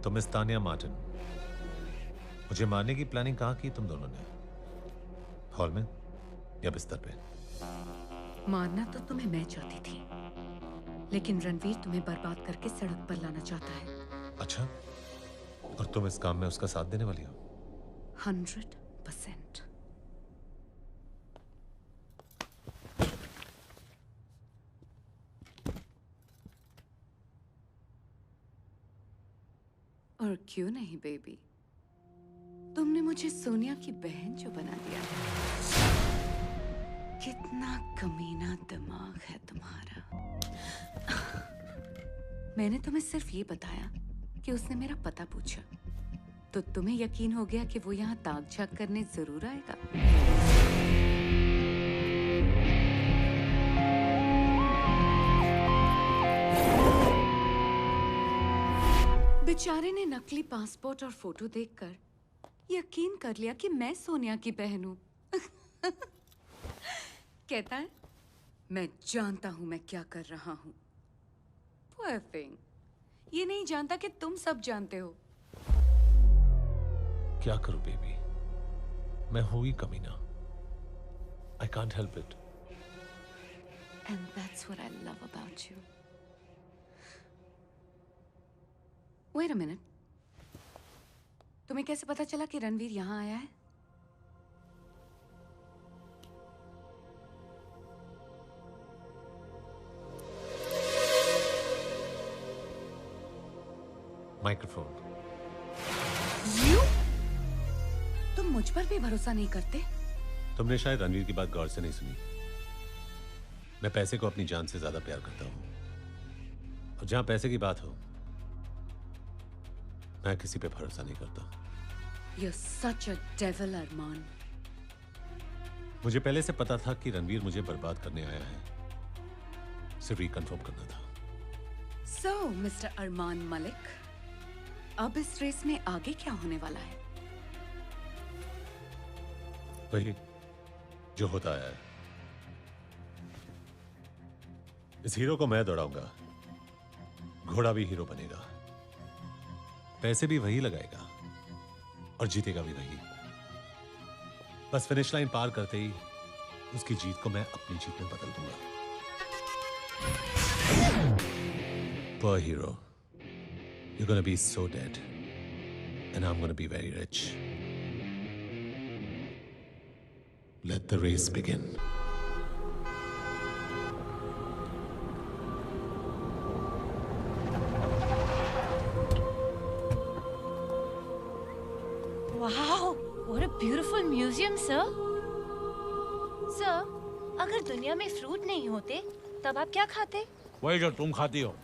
तो मिस तानिया मार्टिन, मुझे मारने की प्लानिंग कहाँ की तुम दोनों ने? हॉल में या बिस्तर पे? मारना तो तुम्हें मैं चाहती थी, लेकिन रणवीर तुम्हें बर्बाद करके सड़क पर लाना चाहता है। अच्छा, और तुम इस काम में उसका साथ देने वाली हो? 100%। और क्यों नहीं बेबी, तुमने मुझे सोनिया की बहन जो बना दिया है। कितना कमीना दिमाग है तुम्हारा। मैंने तुम्हें सिर्फ ये बताया कि उसने मेरा पता पूछा, तो तुम्हें यकीन हो गया कि वो यहाँ ताक झाक करने जरूर आएगा। बेचारे ने नकली पासपोर्ट और फोटो देखकर यकीन कर लिया कि मैं सोनिया की बहन हूं। कहता है मैं जानता हूं मैं क्या कर रहा हूं। Poor thing। ये नहीं जानता कि तुम सब जानते हो। क्या करूं बेबी, मैं हूं ही कमीना। I can't help it. And that's what I love about you. Wait a minute. तुम्हें कैसे पता चला कि रणवीर यहाँ आया है? माइक्रोफोन। You? तुम मुझ पर भी भरोसा नहीं करते? तुमने शायद रणवीर की बात गौर से नहीं सुनी। मैं पैसे को अपनी जान से ज्यादा प्यार करता हूं, और जहां पैसे की बात हो मैं किसी पे भरोसा नहीं करता। You're such a devil, अरमान। मुझे पहले से पता था कि रणवीर मुझे बर्बाद करने आया है, सिर्फ रिकन्फर्म करना था। So, Mr. अरमान मलिक, अब इस रेस में आगे क्या होने वाला है? वही जो होता है। इस हीरो को मैं दौड़ाऊंगा, घोड़ा भी हीरो बनेगा, पैसे भी वही लगाएगा और जीतेगा भी वही। बस फिनिश लाइन पार करते ही उसकी जीत को मैं अपनी जीत में बदल दूंगा। Poor hero, you're gonna be so dead and I'm gonna be very rich. Let the race begin. Wow, what a beautiful museum, sir. Sir, अगर दुनिया में फ्रूट नहीं होते, तब आप क्या खाते? वही जो तुम खाती हो।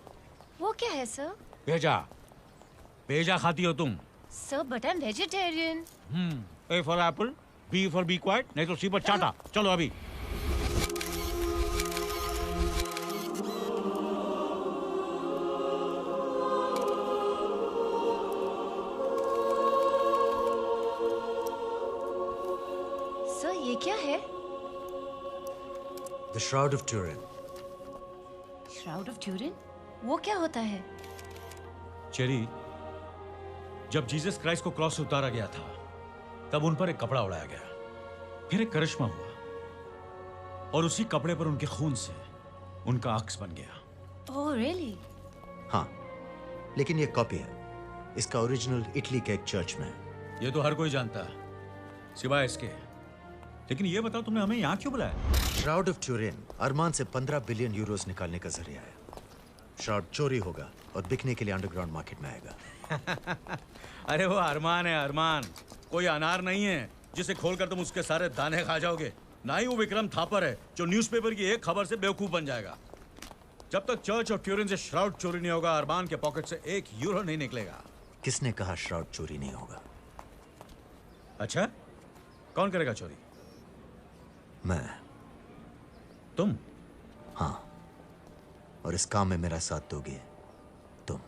वो क्या है, सर? भेजा। भेजा खाती हो तुम। Sir, but I'm vegetarian. A for apple, B for be quiet, नहीं तो सी पर चाटा। चलो अभी। Sir, ये क्या है? The Shroud of Turin. Shroud of Turin? वो क्या होता है? चेरी, जब जीसस क्राइस्ट को क्रॉस से उतारा गया था, तब उन पर एक कपड़ा उड़ाया गया, फिर एक करिश्मा हुआ, और उसी कपड़े पर उनके खून से उनका अक्स बन गया। Oh, really? हाँ, लेकिन ये कॉपी है। इसका ओरिजिनल इटली के एक चर्च में है। ये तो हर कोई जानता है, सिवाय इसके। लेकिन ये बताओ, तुमने हमें यहाँ क्यों बुलाया? श्राउड ऑफ ट्यूरिन अरमान से 15 बिलियन यूरोस निकालने का जरिया है। श्राउड चोरी होगा और बिकने के लिए अंडरग्राउंड मार्केट में आएगा। अरे वो अरमान है, अरमान। कोई अनार नहीं है जिसे खोलकर तुम उसके सारे दाने खा जाओगे। ना ही वो विक्रम थापर है जो न्यूज़पेपर की एक खबर से बेवकूफ बन जाएगा। जब तक चर्च ऑफ ट्यूरिन से श्राउड चोरी नहीं होगा, अरमान के पॉकेट से 1 यूरो नहीं निकलेगा। किसने कहा श्राउड चोरी नहीं होगा? अच्छा, कौन करेगा चोरी? मैं। तुम? हाँ, और इस काम में मेरा साथ दोगे तुम।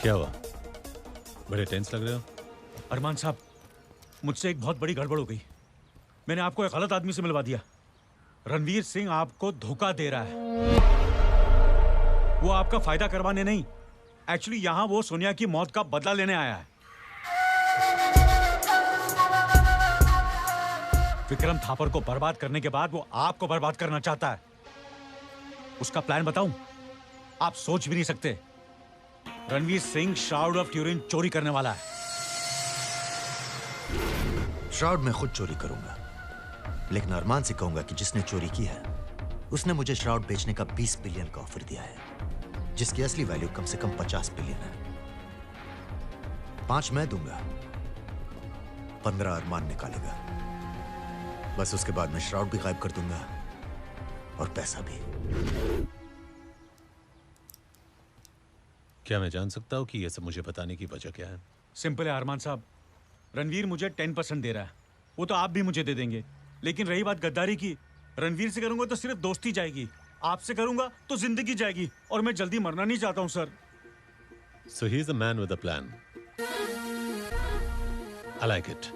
क्या हुआ? बड़े टेंस लग रहे हो। अरमान साहब, मुझसे एक बहुत बड़ी गड़बड़ हो गई। मैंने आपको एक गलत आदमी से मिलवा दिया। रणवीर सिंह आपको धोखा दे रहा है। वो आपका फायदा करवाने नहीं, एक्चुअली यहां वो सोनिया की मौत का बदला लेने आया है। विक्रम थापर को बर्बाद करने के बाद वो आपको बर्बाद करना चाहता है। उसका प्लान बताऊं? आप सोच भी नहीं सकते। Ranveer Singh shroud of Turin चोरी करने वाला है। श्राउड मैं खुद चोरी करूंगा, लेकिन अरमान से कहूंगा कि जिसने चोरी की है उसने मुझे श्राउड बेचने का 20 बिलियन का ऑफर दिया है, जिसकी असली वैल्यू कम से कम 50 बिलियन है। 5 मैं दूंगा, 15 अरमान निकालेगा। बस उसके बाद मैं श्राउड भी गायब कर दूंगा और पैसा भी। क्या मैं जान सकता हूं कि यह सब मुझे बताने की वजह क्या है? सिंपल है अरमान साहब, रणवीर मुझे 10% दे रहा है, वो तो आप भी मुझे दे देंगे। लेकिन रही बात गद्दारी की, रणवीर से करूंगा तो सिर्फ दोस्ती जाएगी, आपसे करूंगा तो जिंदगी जाएगी, और मैं जल्दी मरना नहीं चाहता हूं sir. So he is a man with a plan. I like it.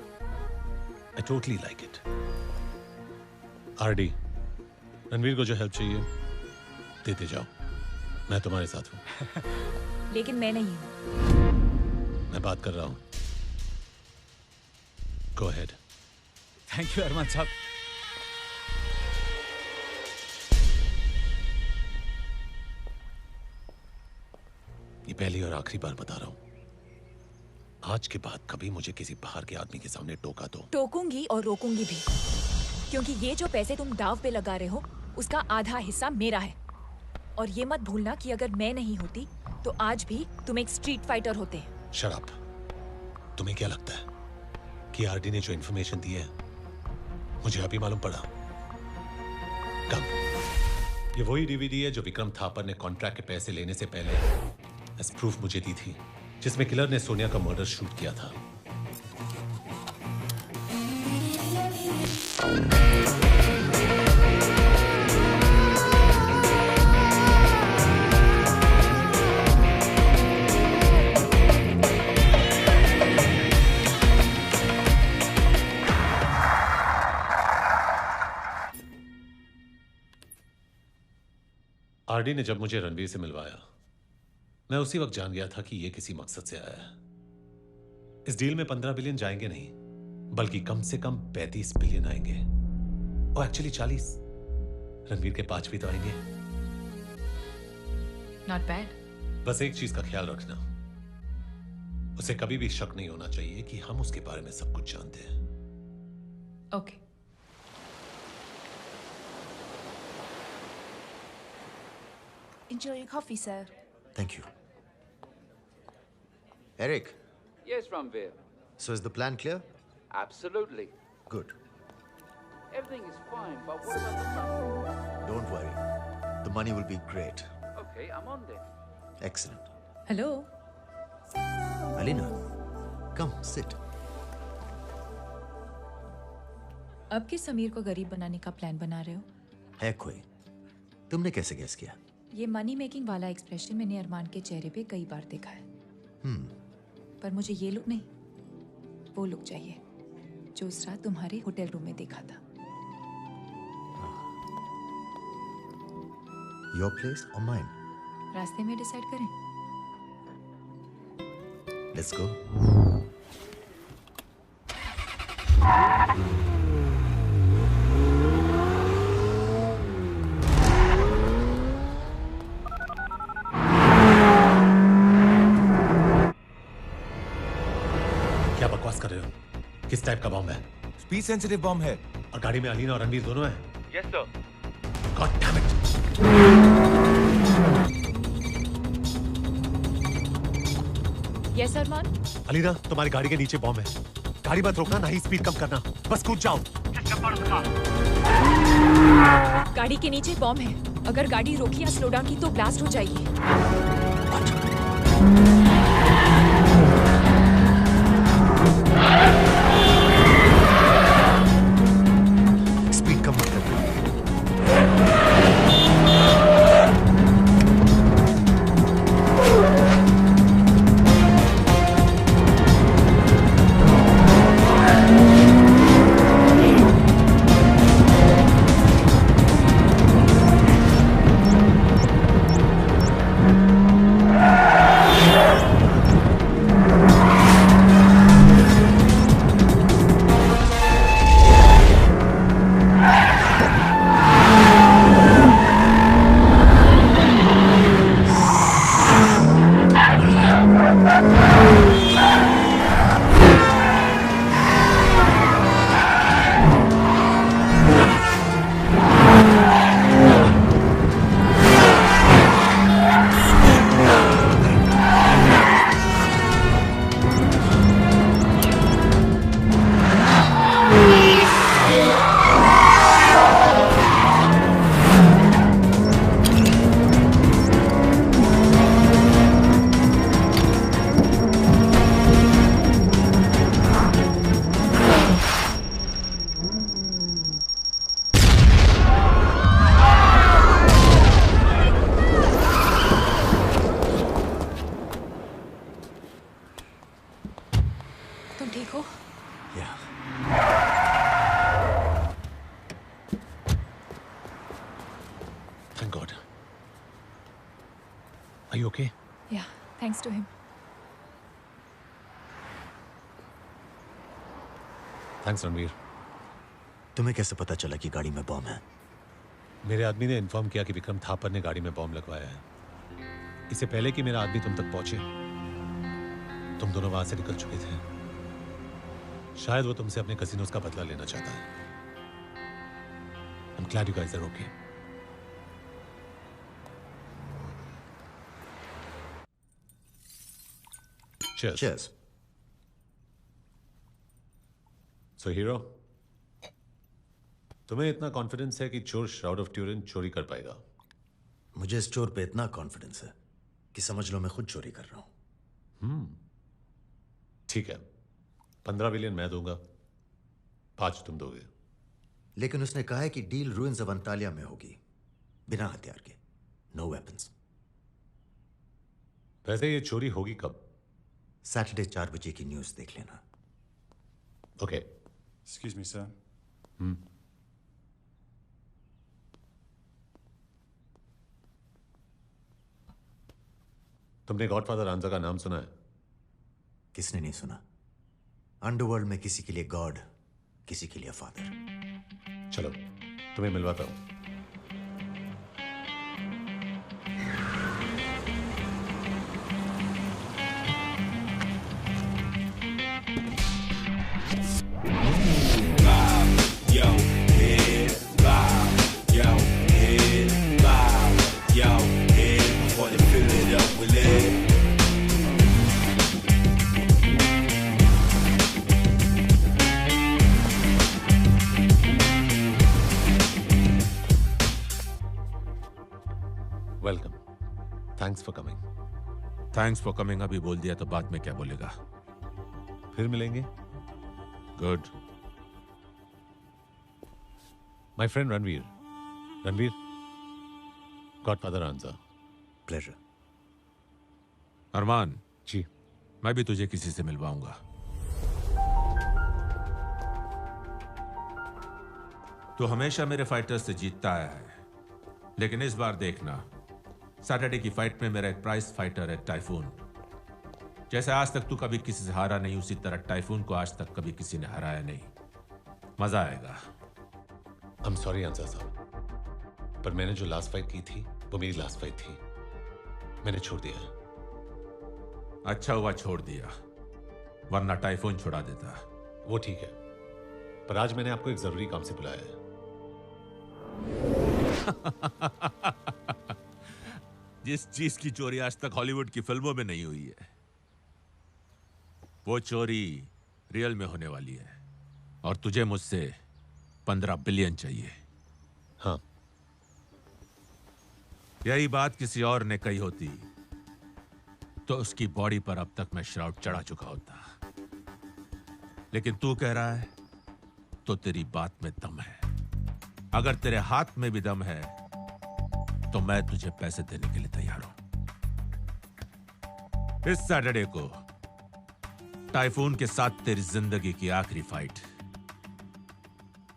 I totally like it. RD, Ranveer को जो हेल्प चाहिए देते जाओ, मैं तुम्हारे साथ हूं। लेकिन मैं नहीं हूं। मैं बात कर रहा हूं। Go ahead. थैंक यू अरमान साहब। ये पहली और आखिरी बार बता रहा हूं, आज के बाद कभी मुझे किसी बाहर के आदमी के सामने टोका दो। टोकूंगी और रोकूंगी भी, क्योंकि ये जो पैसे तुम दाव पे लगा रहे हो उसका आधा हिस्सा मेरा है। और ये मत भूलना कि अगर मैं नहीं होती तो आज भी तुम एक स्ट्रीट फाइटर होते। शराब, तुम्हें क्या लगता है कि आरडी ने जो इंफॉर्मेशन दी है मुझे अभी मालूम पड़ा? कम। ये वही डीवीडी है जो विक्रम थापर ने कॉन्ट्रैक्ट के पैसे लेने से पहले एज प्रूफ मुझे दी थी, जिसमें किलर ने सोनिया का मर्डर शूट किया था। आरडी ने जब मुझे रणवीर से मिलवाया, मैं उसी वक्त जान गया था कि यह किसी मकसद से आया है। इस डील में 15 बिलियन जाएंगे नहीं, बल्कि कम से कम 35 बिलियन आएंगे, और एक्चुअली 40। रणवीर के 5 भी तो आएंगे। Not bad. बस एक चीज का ख्याल रखना, उसे कभी भी शक नहीं होना चाहिए कि हम उसके बारे में सब कुछ जानते हैं। Okay. Enjoy your coffee, sir. Thank you. Eric. Yes, Ranveer. So is the plan clear? Absolutely. Good. Everything is fine, but what about the money? Don't worry. The money will be great. Okay, I'm on there. Excellent. Hello Alina, come sit. अब किस समीर को गरीब बनाने का plan बना रहे हो? है कोई? तुमने कैसे गेस किया? ये मनी मेकिंग वाला एक्सप्रेशन मैंने अरमान के चेहरे पे कई बार देखा है। पर मुझे ये लुक नहीं, वो लुक चाहिए जो उस रात तुम्हारे होटल रूम में देखा था। Your place or mine? रास्ते में डिसाइड करें। Let's go. क्या बकवास कर रहे हो? किस टाइप का बॉम्ब है? स्पीड सेंसिटिव बॉम्ब है। और गाड़ी में अलीना और रणवीर दोनों हैं? Yes, sir. God damn it! Yes Arman. Alina, तुम्हारी गाड़ी के नीचे बॉम्ब है। गाड़ी मत रोकना, ना ही स्पीड कम करना, बस कूद जाओ। गाड़ी के नीचे बॉम्ब है, अगर गाड़ी रोकी या स्लो डाउन की तो ब्लास्ट हो जाएगी। स्पीड कम मत कर। ठीक हो? Thank God. Are you okay? Yeah, thanks to him. Thanks, Ranveer. तुम्हें कैसे पता चला कि गाड़ी में बॉम्ब है? मेरे आदमी ने इन्फॉर्म किया कि विक्रम थापर ने गाड़ी में बॉम्ब लगवाया है। इससे पहले कि मेरा आदमी तुम तक पहुंचे, तुम दोनों वहां से निकल चुके थे। शायद वो तुमसे अपने कसिनोज का बदला लेना चाहता है। I'm glad you guys are okay. Cheers. Cheers. So hero, तुम्हें इतना कॉन्फिडेंस है कि चोर श्राउड ऑफ ट्यूरिन चोरी कर पाएगा? मुझे इस चोर पे इतना कॉन्फिडेंस है कि समझ लो मैं खुद चोरी कर रहा हूं। ठीक है, 15 बिलियन मैं दूंगा, 5 तुम दोगे। लेकिन उसने कहा है कि डील रूइंस ऑफ अंतालिया में होगी, बिना हथियार के, नो वेपन्स। वैसे ये चोरी होगी कब? सैटरडे 4 बजे की न्यूज देख लेना। ओके। Excuse me, sir. तुमने गॉडफादर रांझा का नाम सुना है? किसने नहीं सुना? अंडरवर्ल्ड में किसी के लिए गॉड, किसी के लिए फादर। चलो तुम्हें मिलवाता हूं। Welcome. Thanks for coming. Thanks for coming अभी बोल दिया तो बाद में क्या बोलेगा? फिर मिलेंगे। Good. My friend Ranveer. Ranveer, godfather Ranjha. Pleasure. Arman ji, मैं भी तुझे किसी से मिलवाऊंगा। तू हमेशा मेरे फाइटर्स से जीतता आया है, लेकिन इस बार देखना, सैटरडे की फाइट में मेरा एक प्राइज फाइटर है टाइफून। जैसे आज तक तू कभी किसी से हारा नहीं, उसी तरह टाइफून को आज तक कभी किसी ने हराया नहीं। मजा आएगा। आई एम सॉरी रांझा साहब, पर मैंने जो लास्ट फाइट की थी वो मेरी लास्ट फाइट थी, मैंने छोड़ दिया। अच्छा हुआ छोड़ दिया, वरना टाइफून छुड़ा देता। वो ठीक है, पर आज मैंने आपको एक जरूरी काम से बुलाया है। जिस चीज की चोरी आज तक हॉलीवुड की फिल्मों में नहीं हुई है, वो चोरी रियल में होने वाली है। और तुझे मुझसे 15 बिलियन चाहिए। हाँ। यही बात किसी और ने कही होती तो उसकी बॉडी पर अब तक मैं श्राउड चढ़ा चुका होता, लेकिन तू कह रहा है तो तेरी बात में दम है। अगर तेरे हाथ में भी दम है तो मैं तुझे पैसे देने के लिए तैयार हूं। इस सैटरडे को टाइफून के साथ तेरी जिंदगी की आखिरी फाइट।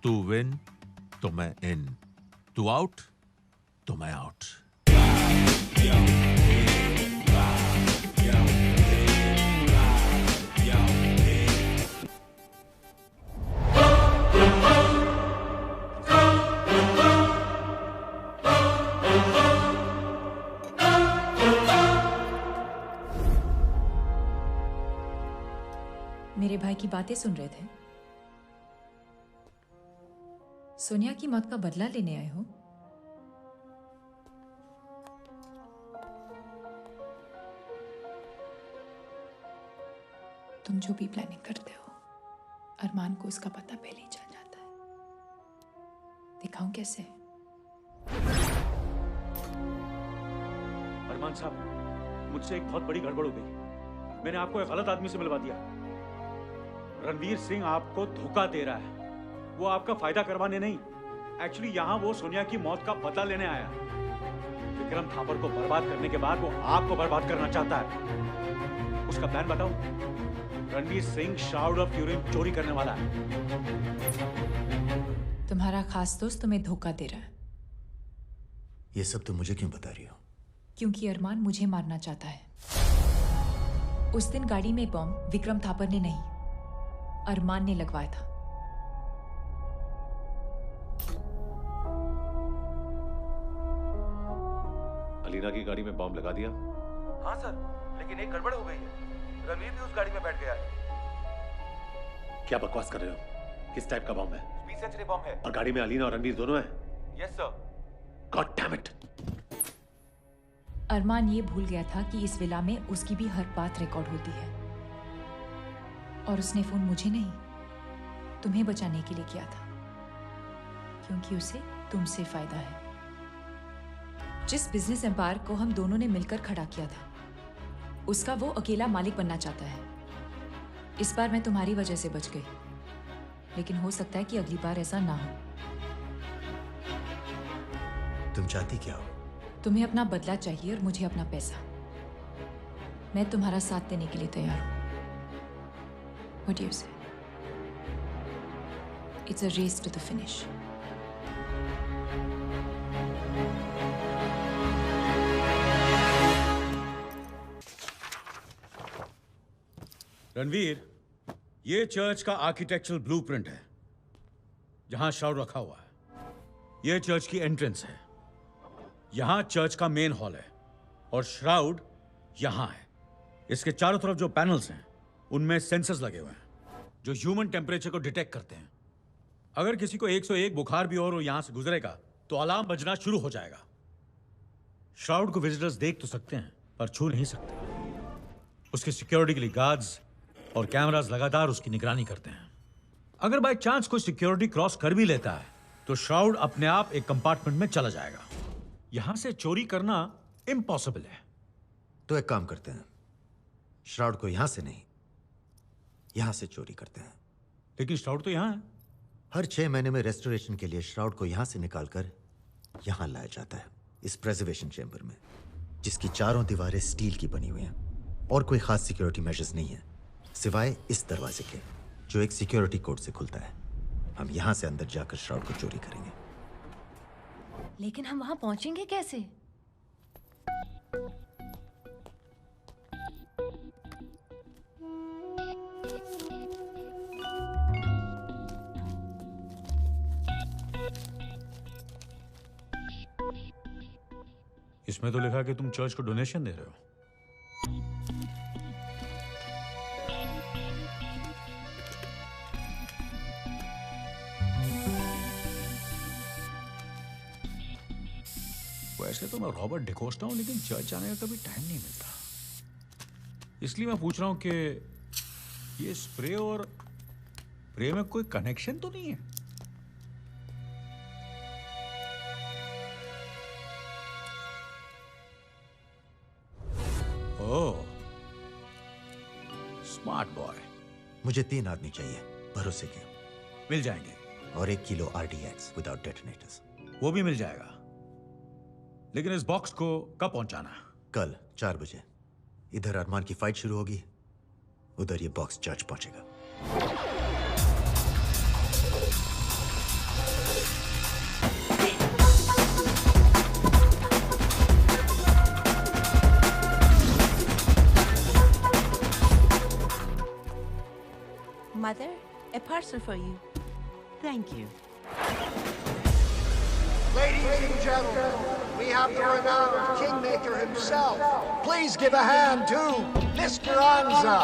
तू विन तो मैं इन, तू आउट तो मैं आउट। मेरे भाई की बातें सुन रहे थे? सोनिया की मौत का बदला लेने आए हो? तुम जो भी प्लानिंग करते हो, अरमान को उसका पता पहले ही चल जाता है। दिखाऊं कैसे? अरमान साहब, मुझसे एक बहुत बड़ी गड़बड़ हो गई। मैंने आपको एक गलत आदमी से मिलवा दिया। रणवीर सिंह आपको धोखा दे रहा है। वो आपका फायदा करवाने नहीं, एक्चुअली यहाँ वो सोनिया की मौत का बदला लेने आया। विक्रम थापर को बर्बाद करने के बाद वो आपको बर्बाद करना चाहता है। उसका प्लान बताओ। रणवीर सिंह शाउड ऑफ ट्यूरिन चोरी करने वाला है। तुम्हारा खास दोस्त तुम्हें धोखा दे रहा है। ये सब तुम मुझे क्यों बता रही हो? क्योंकि अरमान मुझे मारना चाहता है। उस दिन गाड़ी में बम विक्रम थापर ने नहीं, अरमान ने लगवाया था। अलीना की गाड़ी में बम लगा दिया? हाँ सर, लेकिन एक गड़बड़ हो गई है। रणवीर भी उस गाड़ी में बैठ गया है। क्या बकवास कर रहे हो? किस टाइप का बम है? 20 सेंचुरी बम है। और गाड़ी में अलीना और रणवीर दोनों हैं? Yes sir. God damn it. Arman ये भूल गया था कि इस विला में उसकी भी हर बात रिकॉर्ड होती है। और उसने फोन मुझे नहीं, तुम्हें बचाने के लिए किया था, क्योंकि उसे तुमसे फायदा है। जिस बिजनेस एम्पायर को हम दोनों ने मिलकर खड़ा किया था, उसका वो अकेला मालिक बनना चाहता है। इस बार मैं तुम्हारी वजह से बच गई, लेकिन हो सकता है कि अगली बार ऐसा ना हो। तुम चाहती क्या हो? तुम्हें अपना बदला चाहिए और मुझे अपना पैसा। मैं तुम्हारा साथ देने के लिए तैयार हूं। What do you say? It's a race to the finish. Ranveer, ये चर्च का आर्किटेक्चरल ब्लूप्रिंट है जहां शाउड रखा हुआ है। ये चर्च की एंट्रेंस है। यहां चर्च का मेन हॉल है और श्राउड यहां है। इसके चारों तरफ जो पैनल्स हैं उनमें सेंसर्स लगे हुए हैं जो ह्यूमन टेम्परेचर को डिटेक्ट करते हैं। अगर किसी को 101 बुखार भी और यहां से गुजरेगा तो अलार्म बजना शुरू हो जाएगा। श्राउड को विजिटर्स देख तो सकते हैं पर छू नहीं सकते। उसकी सिक्योरिटी के लिए गार्ड्स और कैमरास लगातार उसकी निगरानी करते हैं। अगर बाय चांस कोई सिक्योरिटी क्रॉस कर भी लेता है तो श्राउड अपने आप एक कंपार्टमेंट में चला जाएगा। यहां से चोरी करना इम्पॉसिबल है। तो एक काम करते हैं, श्राउड को यहां से नहीं, यहां से चोरी करते हैं। लेकिन श्राउड तो यहां है। हर 6 महीने में रेस्टोरेशन के लिए श्राउड को यहां से निकालकर यहां लाया जाता है, इस प्रिजर्वेशन चेंबर में, जिसकी चारों दीवारें स्टील की बनी हुई हैं और कोई खास सिक्योरिटी मेजर्स नहीं है सिवाय इस दरवाजे के जो एक सिक्योरिटी कोड से खुलता है। हम यहां से अंदर जाकर श्राउड को चोरी करेंगे। लेकिन हम वहां पहुंचेंगे कैसे? इसमें तो लिखा कि तुम चर्च को डोनेशन दे रहे हो। वैसे तो मैं रॉबर्ट डिकोस्टा हूं, लेकिन चर्च आने का कभी टाइम नहीं मिलता। इसलिए मैं पूछ रहा हूं कि ये स्प्रे और प्रे में कोई कनेक्शन तो नहीं है? ओह, स्मार्ट बॉय। मुझे 3 आदमी चाहिए भरोसे के। मिल जाएंगे। और 1 किलो RDX विदाउट डेटोनेटर्स। वो भी मिल जाएगा। लेकिन इस बॉक्स को कब पहुंचाना? कल 4 बजे। इधर अरमान की फाइट शुरू होगी, उधर ये बॉक्स चर्च पहुंचेगा। Mother, a parcel for you. Thank you. Ladies and gentlemen, we have the renowned Kingmaker himself. Please give a hand to Mr. Anza.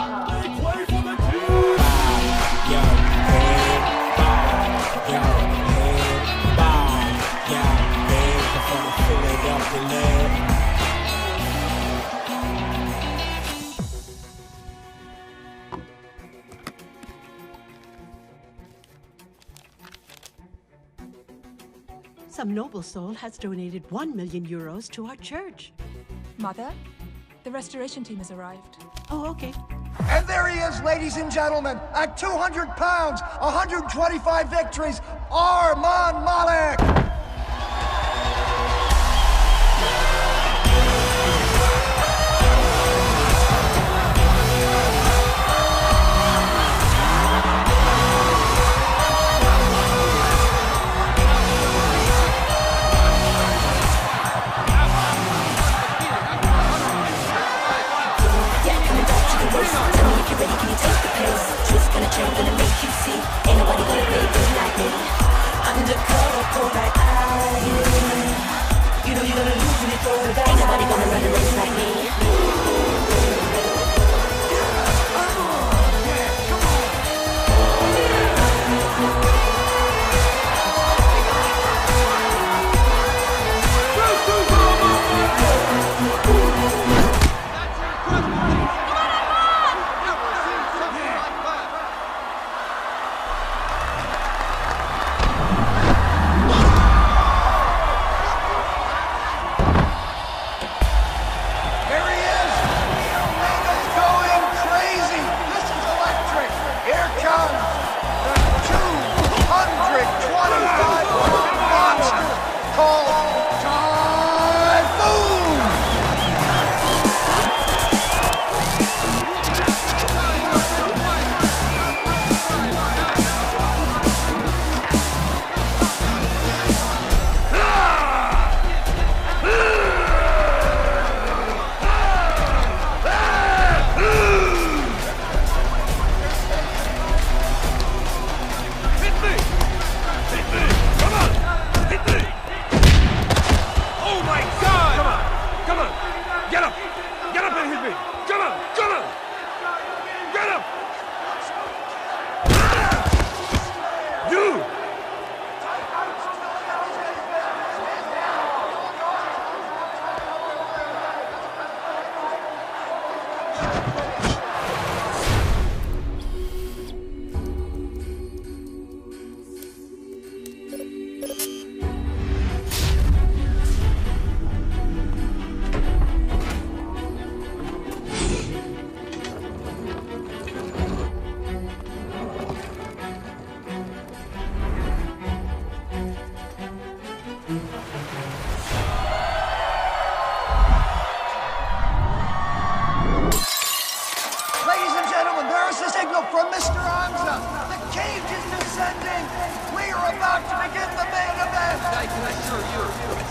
Some noble soul has donated 1 million euros to our church. Mother, the restoration team has arrived. Oh, okay. And there he is, ladies and gentlemen, at 200 pounds, 125 victories, Arman Malik!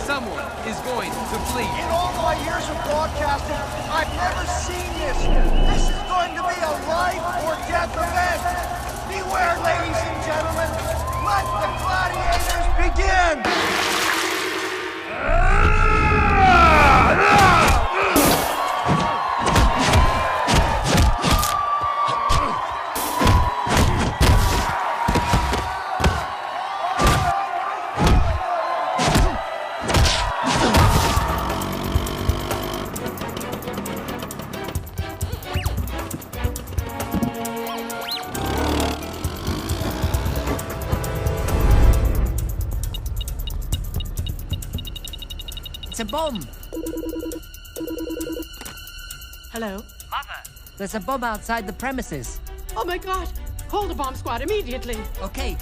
someone is going to bleed. In all my years of broadcasting, I've never seen this. This is going to be a life or death event. Beware, ladies and gentlemen. Let the gladiators begin. It's a bomb. Hello? Mother. There's a bomb outside the premises. Oh my God! Call the bomb squad immediately. Okay.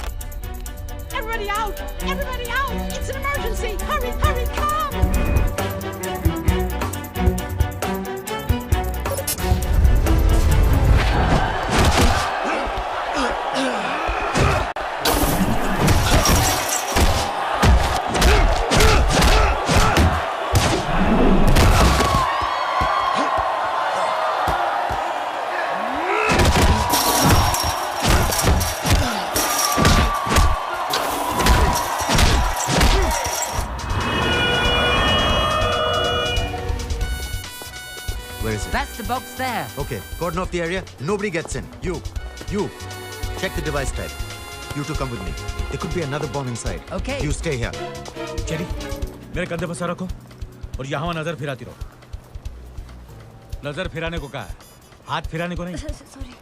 Everybody out! Everybody out! It's an emergency! Hurry, hurry, come! That's the box there. Okay, cordon off the area. Nobody gets in. You, check the device type. You two come with me. There could be another bomb inside. Okay. You stay here. Cherry, मेरे कंधे पर sir रखो और यहाँ नजर फिराती रहो. नजर फिराने को कहा है, हाथ फिराने को नहीं. Sorry.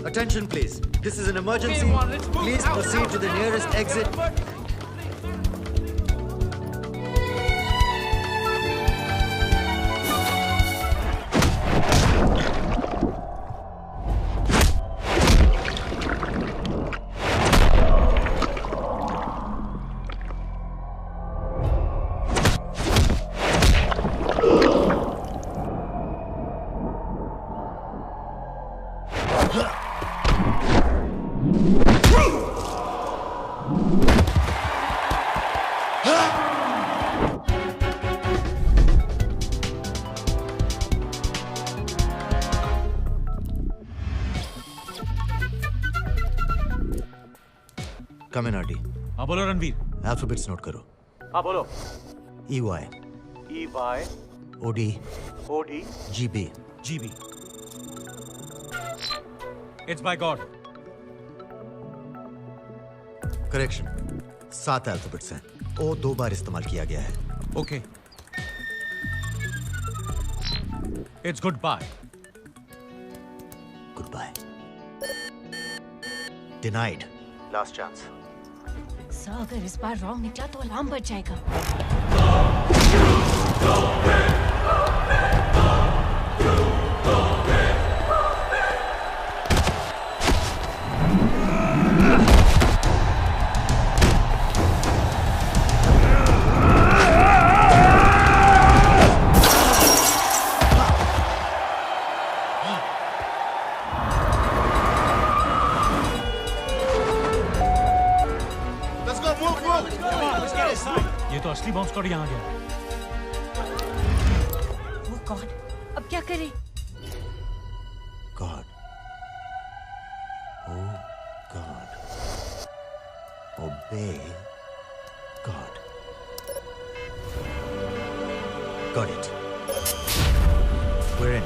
Attention, please. This is an emergency. Please proceed to the nearest exit. Come in, RD. हाँ बोलो रणवीर. Alphabets note करो. हाँ बोलो. EY. EY. OD. OD. GB. GB. It's by God. Correction. 7 alphabets हैं. O 2 बार इस्तेमाल किया गया है. Okay. It's goodbye. Goodbye. Denied. Last chance. Sir अगर इस बार रॉन्ग निकला तो अलार्म बज जाएगा. ये तो असली बॉम्ब स्क्वाड यहाँ गया. Oh God, अब क्या करें? God. Oh God. Obey God. Got it. We're in.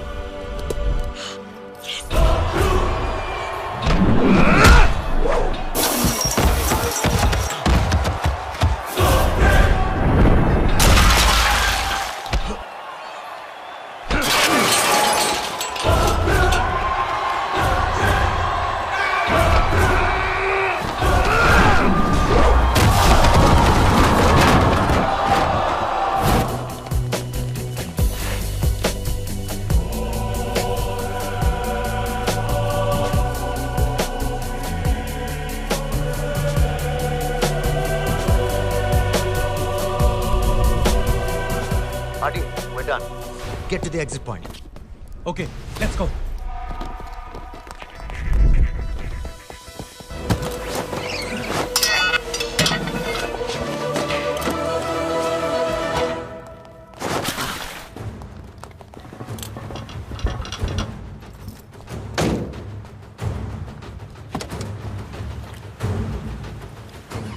Get to the exit point. Okay, let's go.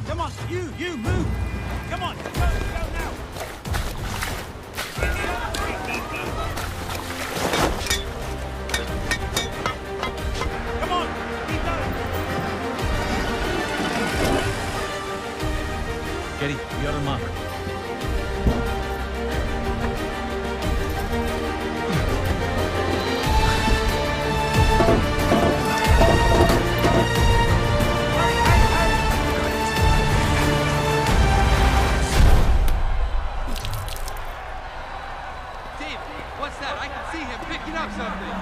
Come on, you move. Come on, go now. Come on, keep going. Getty, you're on mark. What's that? I can see him picking up something.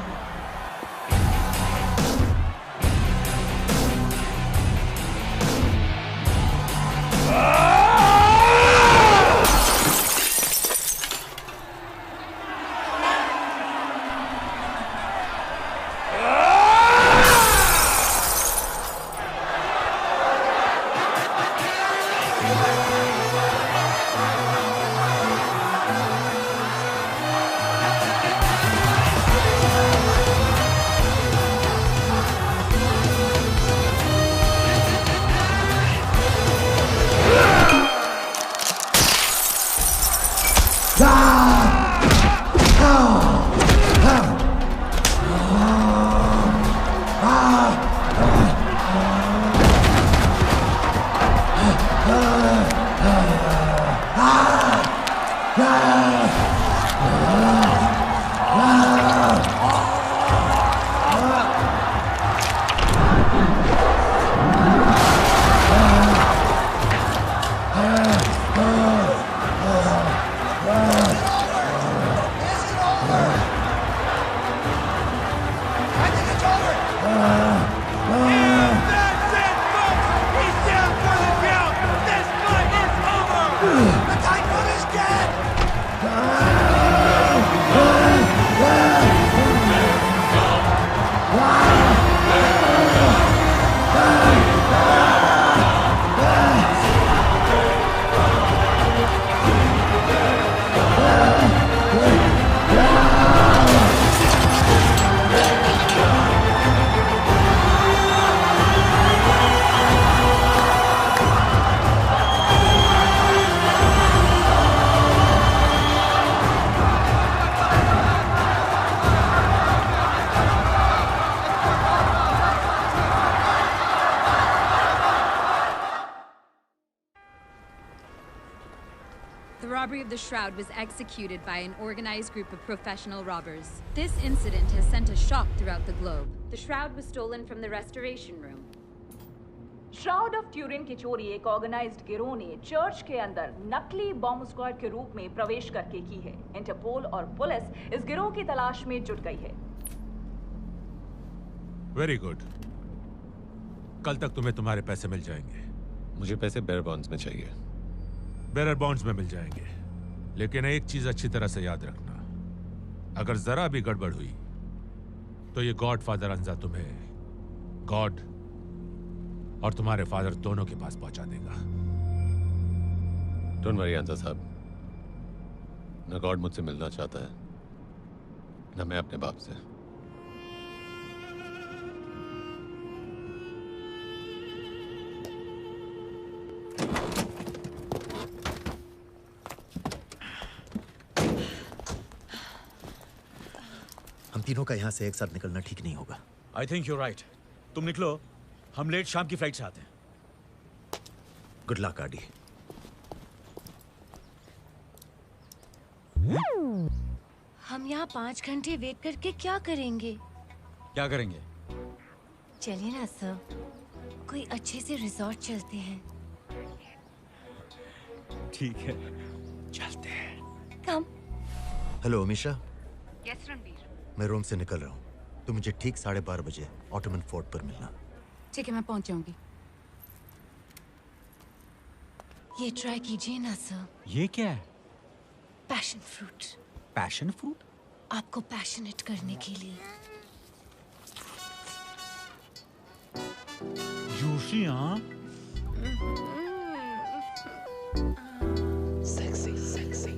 The robbery of the Shroud was executed by an organized group of professional robbers. This incident has sent a shock throughout the globe. The Shroud was stolen from the Restoration Room. Shroud of Turin की चोरी एक organised गिरोह ने church के अंदर नकली bomb squad के रूप में प्रवेश करके की है। इंटरपोल और पुलिस इस गिरोह की तलाश में जुट गई है। Very good. कल तक तुम्हें तुम्हारे पैसे मिल जाएंगे। मुझे पैसे बेयर बॉन्ड्स में चाहिए। बेयर बॉन्ड्स में मिल जाएंगे, लेकिन एक चीज अच्छी तरह से याद रखना, अगर जरा भी गड़बड़ हुई तो ये गॉडफादर अंजा तुम्हें गॉड और तुम्हारे फादर दोनों के पास पहुंचा देगा। डोंट वरी अंजा साहब, न गॉड मुझसे मिलना चाहता है न मैं अपने बाप से। हम तीनों का यहां से एक साथ निकलना ठीक नहीं होगा। I think you're right. तुम निकलो, हम लेट शाम की फ्लाइट से आते हैं। गुड लक आडी। हम यहाँ 5 घंटे वेट करके क्या करेंगे? क्या करेंगे? चलिए ना सर, कोई अच्छे से रिजॉर्ट चलते हैं। ठीक है, चलते हैं। कम। हेलो अमीशा। यस रणवीर। मैं रोम से निकल रहा हूँ, तो मुझे ठीक 12:30 बजे ऑटोमन फोर्ट पर मिलना। ठीक है, मैं पहुंच जाऊंगी। ये ट्राई कीजिए ना सर। ये क्या है? Passion fruit. Passion fruit? आपको पैशनेट करने के लिए। जूशी, हाँ? Sexy, sexy,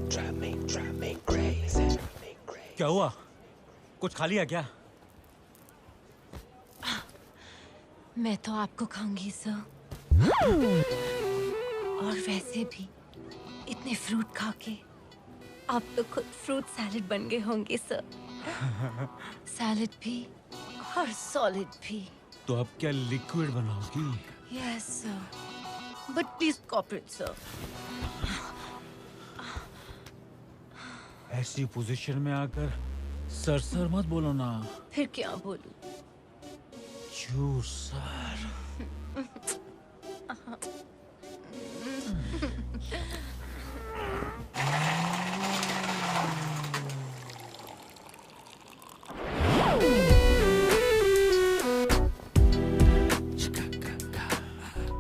drive me crazy. क्या हुआ? कुछ खा लिया क्या? मैं तो आपको खाऊंगी सर। और वैसे भी इतने फ्रूट खा के आप तो खुद फ्रूट सैलेड बन गए होंगे सर। सैलेड भी और सॉलिड भी। तो अब क्या लिक्विड बनाओगी? Yes sir, but please cooperate sir. ऐसी पोजीशन में आकर सर मत बोलो ना। फिर क्या बोलूं? जूसर।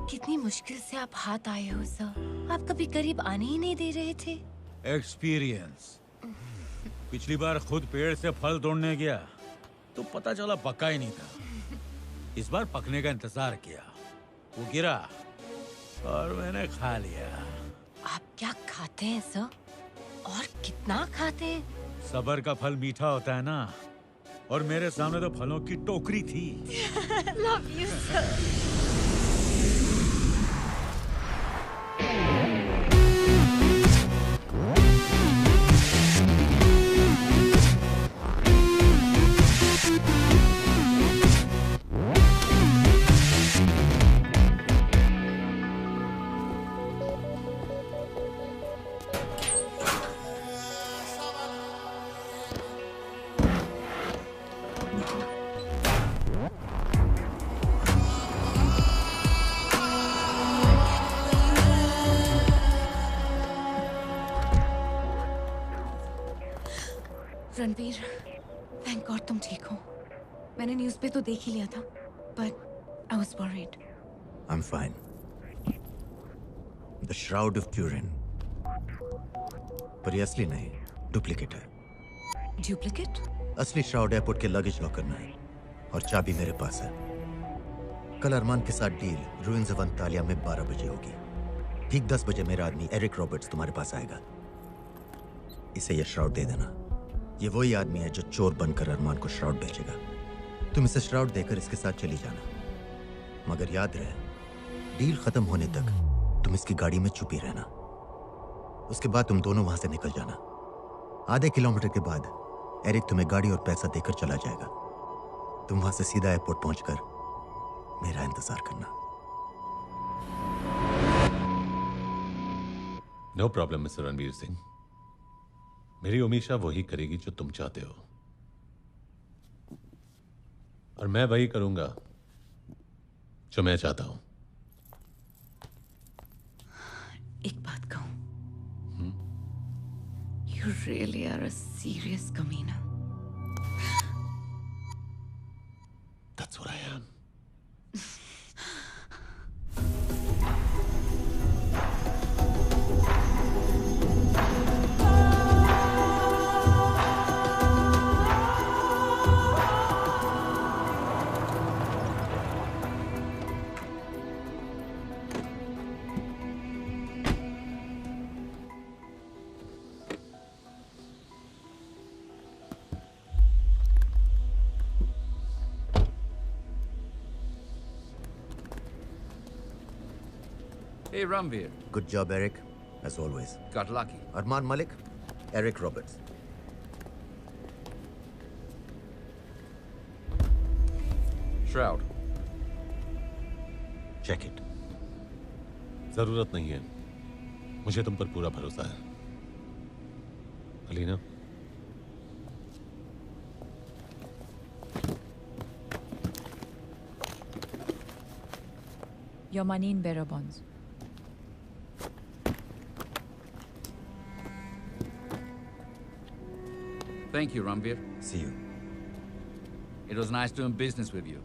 कितनी मुश्किल से आप हाथ आए हो सर। आप कभी करीब आने ही नहीं दे रहे थे। एक्सपीरियंस। पिछली बार खुद पेड़ से फल तोड़ने गया तो पता चला पका ही नहीं था। इस बार पकने का इंतजार किया, वो गिरा और मैंने खा लिया। आप क्या खाते हैं सर? और कितना खाते हैं? सबर का फल मीठा होता है ना, और मेरे सामने तो फलों की टोकरी थी। Love you sir. Ranveer, thank God तुम ठीक हो। मैंने न्यूज़ पे तो देख ही लिया था, but I was worried. I'm fine. The Shroud of Turin. पर ये असली नहीं, डुप्लीकेट है। डुप्लीकेट? असली श्राउड एयरपोर्ट के लगेज लॉकर में है और चाबी मेरे पास है। कल अरमान के साथ डील रुइंस ऑफ अंतालिया में 12 बजे होगी। ठीक 10 बजे मेरा आदमी एरिक रॉबर्ट्स तुम्हारे पास आएगा। इसे ये श्राउड दे देना। ये वही आदमी है जो चोर बनकर अरमान को श्राउड बेचेगा। तुम इसे श्राउड देकर इसके साथ चली जाना, मगर याद रहे डील खत्म होने तक तुम इसकी गाड़ी में छुपी रहना। उसके बाद तुम दोनों वहां से निकल जाना। आधे किलोमीटर के बाद एरिक तुम्हें गाड़ी और पैसा देकर चला जाएगा। तुम वहां से सीधा एयरपोर्ट पहुंचकर मेरा इंतजार करना। No problem mister Ranveer Singh. मेरी उम्मीद वही करेगी जो तुम चाहते हो, और मैं वही करूंगा जो मैं चाहता हूं। एक बात कहूं, You really are a serious कमीना। That's what I am. Hey, Ranveer. Good job, Eric, as always. Got lucky. Arman Malik, Eric Roberts. Shroud. Check it. जरूरत नहीं है, मुझे तुम पर पूरा भरोसा है। Alina, Your money in bearer bonds. Thank you, Ranveer. See you. It was nice doing business with you.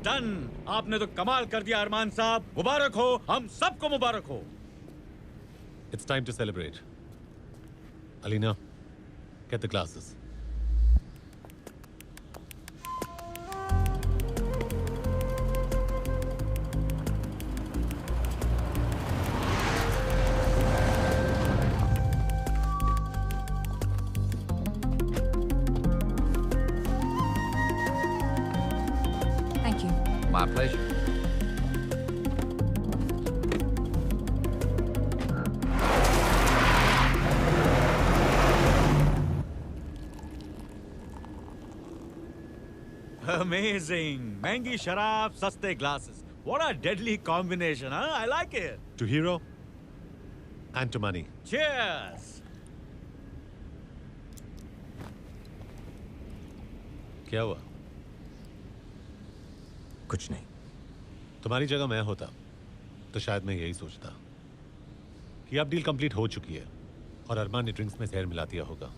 Done. आपने तो कमाल कर दिया अरमान साहब, मुबारक हो, हम सबको मुबारक हो। It's time to celebrate. Alina, get the glasses. Thank you. My pleasure. Amazing. महंगी शराब, सस्ते glasses. What a deadly combination, huh? I like it. To hero and to money. Cheers. क्या हुआ? कुछ नहीं। तुम्हारी जगह मैं होता तो शायद मैं यही सोचता कि अब डील कंप्लीट हो चुकी है और अरमान ने ड्रिंक्स में जहर मिला दिया होगा।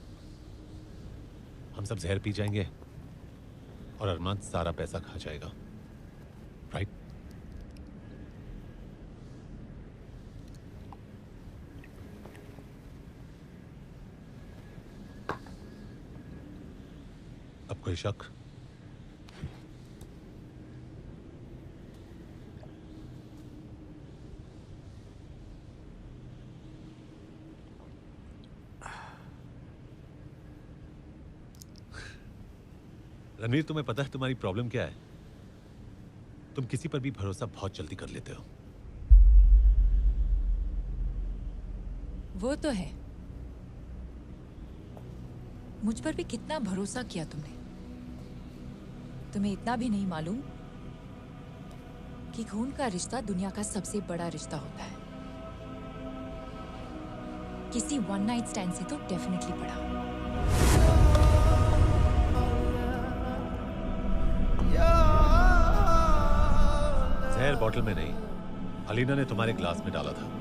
हम सब जहर पी जाएंगे और अरमान सारा पैसा खा जाएगा, राइट? अब कोई शक? रणवीर, तुम्हें पता है तुम्हारी प्रॉब्लम क्या है? तुम किसी पर भी भरोसा बहुत जल्दी कर लेते हो। वो तो है। मुझ पर भी कितना भरोसा किया तुमने। तुम्हें इतना भी नहीं मालूम कि खून का रिश्ता दुनिया का सबसे बड़ा रिश्ता होता है। किसी वन नाइट स्टैंड से तो डेफिनेटली बड़ा। जहर बॉटल में नहीं, अलीना ने तुम्हारे ग्लास में डाला था।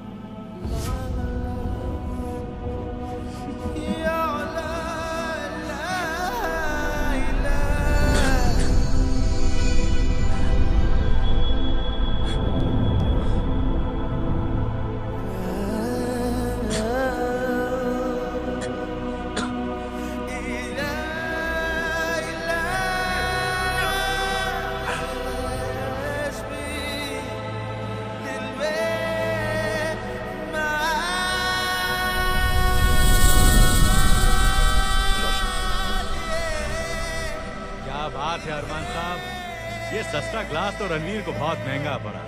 अरमान साहब, ये सस्ता ग्लास तो रणवीर को बहुत महंगा पड़ा।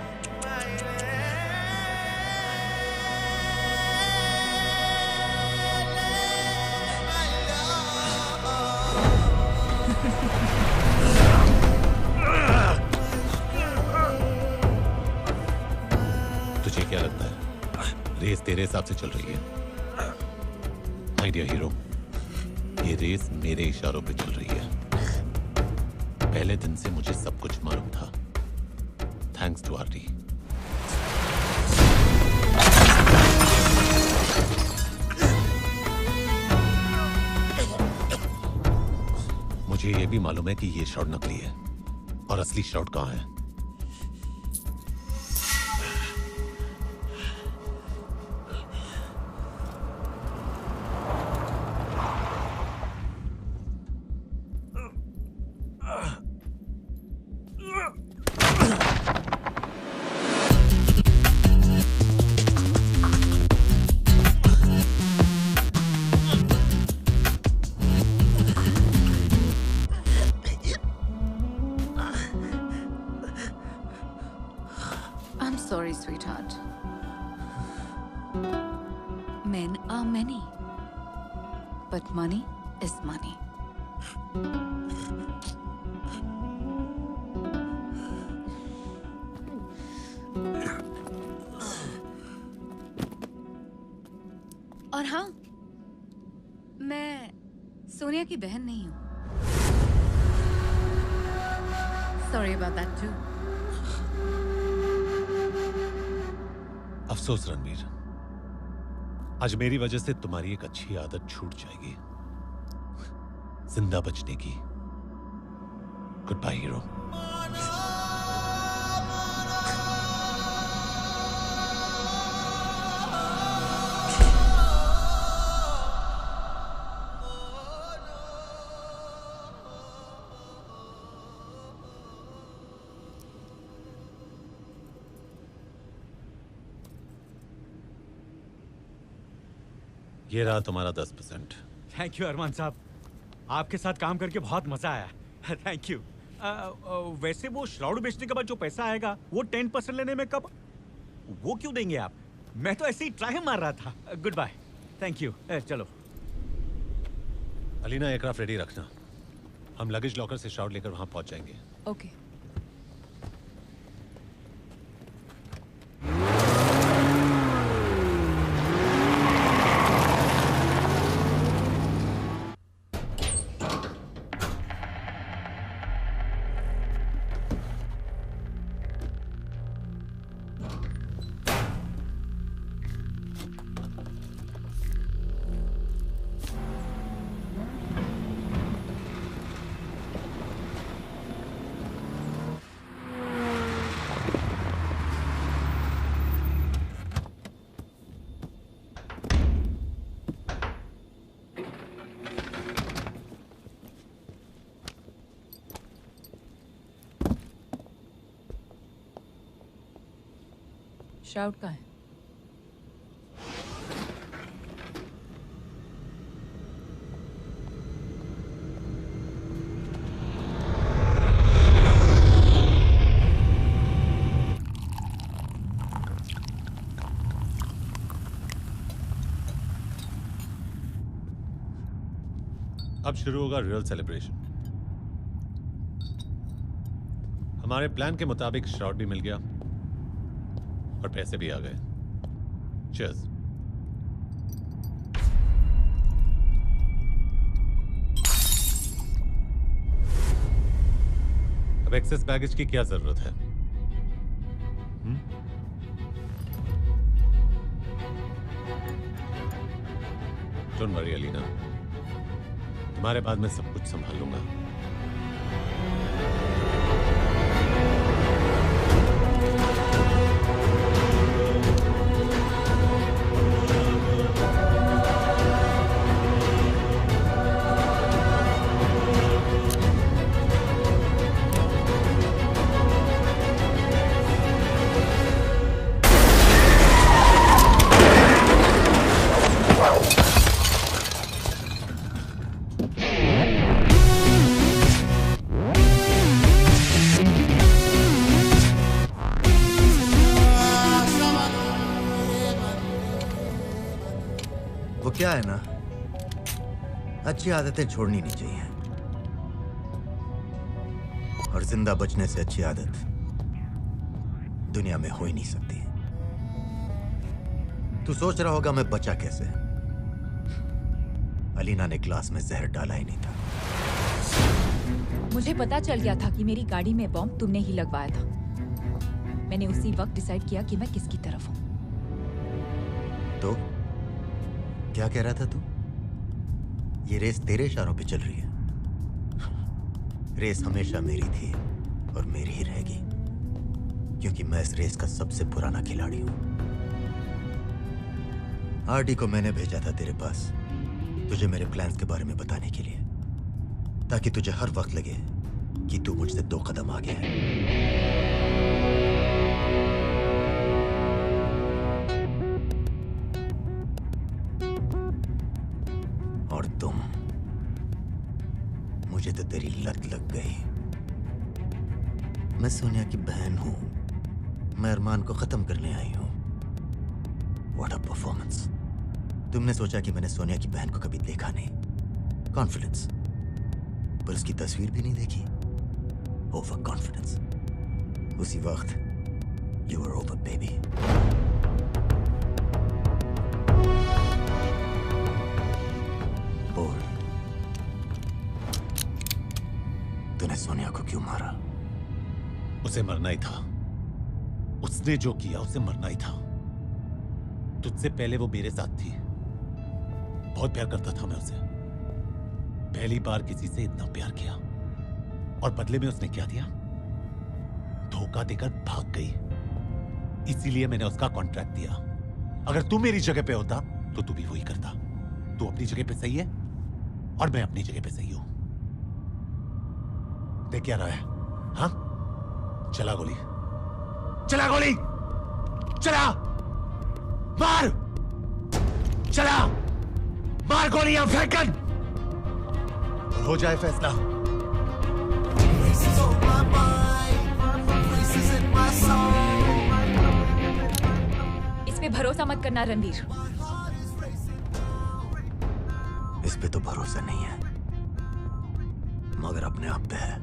तुझे क्या लगता है रेस तेरे हिसाब से चल रही है? माय डियर हीरो, ये रेस मेरे इशारों पे चल रही है। पहले दिन से मुझे सब कुछ मालूम था, थैंक्स टू आरटी। मुझे यह भी मालूम है कि ये शॉट नकली है और असली शॉट कहां है। Sorry, sweetheart. Men are many, but money is money. और हाँ, मैं सोनिया की बहन नहीं हूँ। Sorry about that too. अफसोस रणवीर, आज मेरी वजह से तुम्हारी एक अच्छी आदत छूट जाएगी, जिंदा बचने की। Good bye hero. ये रहा तुम्हारा 10%। थैंक यू अरमान साहब, आपके साथ काम करके बहुत मजा आया। Thank you. वैसे वो श्राउड बेचने के बाद जो पैसा आएगा वो 10% लेने में कब, वो क्यों देंगे आप? मैं तो ऐसे ही ट्राई मार रहा था। Good bye. Thank you. चलो। अलीना, एयरक्राफ्ट रेडी रखना, हम लगेज लॉकर से श्राउड लेकर वहां पहुंच जाएंगे। ओके। श्राउड कहाँ है? अब शुरू होगा रियल सेलिब्रेशन। हमारे प्लान के मुताबिक श्राउड भी मिल गया और पैसे भी आ गए। चीयर्स। अब एक्सेस बैगेज की क्या जरूरत है? डोंट वरी अलीना, तुम्हारे बाद मैं सब कुछ संभाल लूंगा। क्या है ना, अच्छी आदतें छोड़नी नहीं चाहिए, और जिंदा बचने से अच्छी आदत दुनिया में हो ही नहीं सकती। तू सोच रहा होगा मैं बचा कैसे? अलीना ने ग्लास में जहर डाला ही नहीं था। मुझे पता चल गया था कि मेरी गाड़ी में बॉम्ब तुमने ही लगवाया था। मैंने उसी वक्त डिसाइड किया कि मैं किसकी तरफ हूं। तो क्या कह रहा था तू? ये रेस तेरे इशारों पे चल रही है। रेस हमेशा मेरी थी और मेरी ही रहेगी, क्योंकि मैं इस रेस का सबसे पुराना खिलाड़ी हूं। आरडी को मैंने भेजा था तेरे पास तुझे मेरे प्लान्स के बारे में बताने के लिए, ताकि तुझे हर वक्त लगे कि तू मुझसे 2 कदम आगे है। और तुम, मुझे तो तेरी लत लग गई। मैं सोनिया की बहन हूं, मैं अरमान को खत्म करने आई हूं। What a performance. तुमने सोचा कि मैंने सोनिया की बहन को कभी देखा नहीं, कॉन्फिडेंस, पर उसकी तस्वीर भी नहीं देखी, ओवर कॉन्फिडेंस। उसी वक्त यू वर ओवर बेबी। बोल, तूने सोनिया को क्यों मारा? उसे मरना ही था। उसने जो किया उसे मरना ही था। तुझसे पहले वो मेरे साथ थी, बहुत प्यार करता था मैं उसे। पहली बार किसी से इतना प्यार किया, और बदले में उसने क्या दिया? धोखा देकर भाग गई। इसीलिए मैंने उसका कॉन्ट्रैक्ट दिया। अगर तू मेरी जगह पे होता तो तू भी वही करता। तू अपनी जगह पे सही है और मैं अपनी जगह पे सही हूं। देख क्या रहा है? हाँ, चला गोली, चला गोली, चला, मार, चला, गोलियां फेंकन और हो जाए फैसला। इस पे भरोसा मत करना रणवीर। इस पे तो भरोसा नहीं है, मगर अपने आप पे है।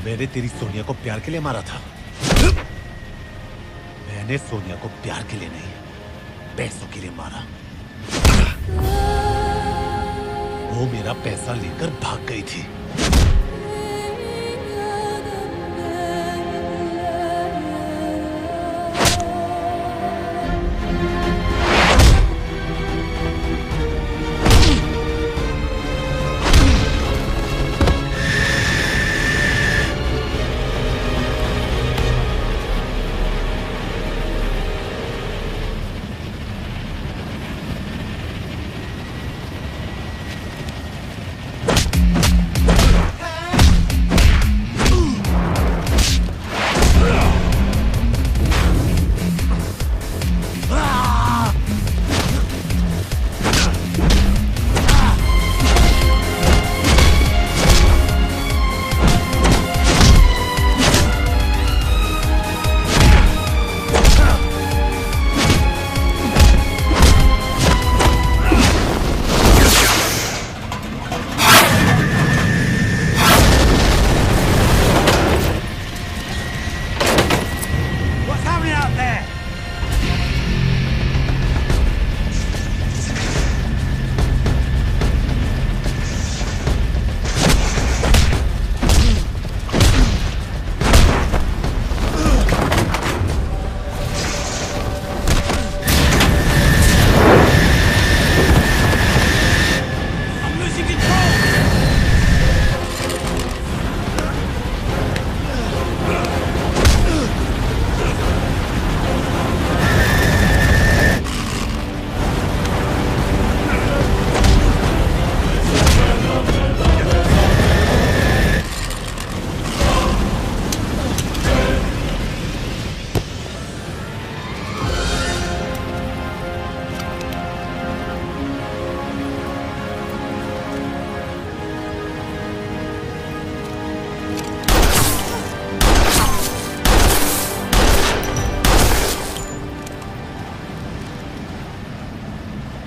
मैंने तेरी सोनिया को प्यार के लिए मारा था। मैंने सोनिया को प्यार के लिए नहीं, पैसों के लिए मारा। वो मेरा पैसा लेकर भाग गई थी।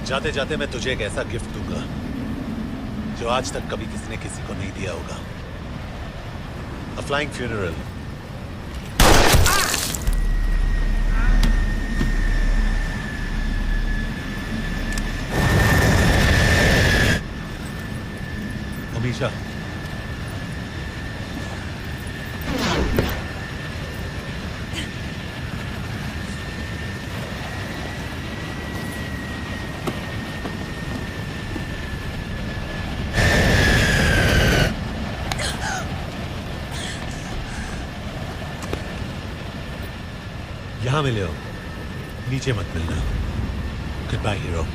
जाते जाते मैं तुझे एक ऐसा गिफ्ट दूंगा जो आज तक कभी किसी ने किसी को नहीं दिया होगा। A flying funeral. अमीशा, जहां मिले हो नीचे मत मिलना। Good bye hero.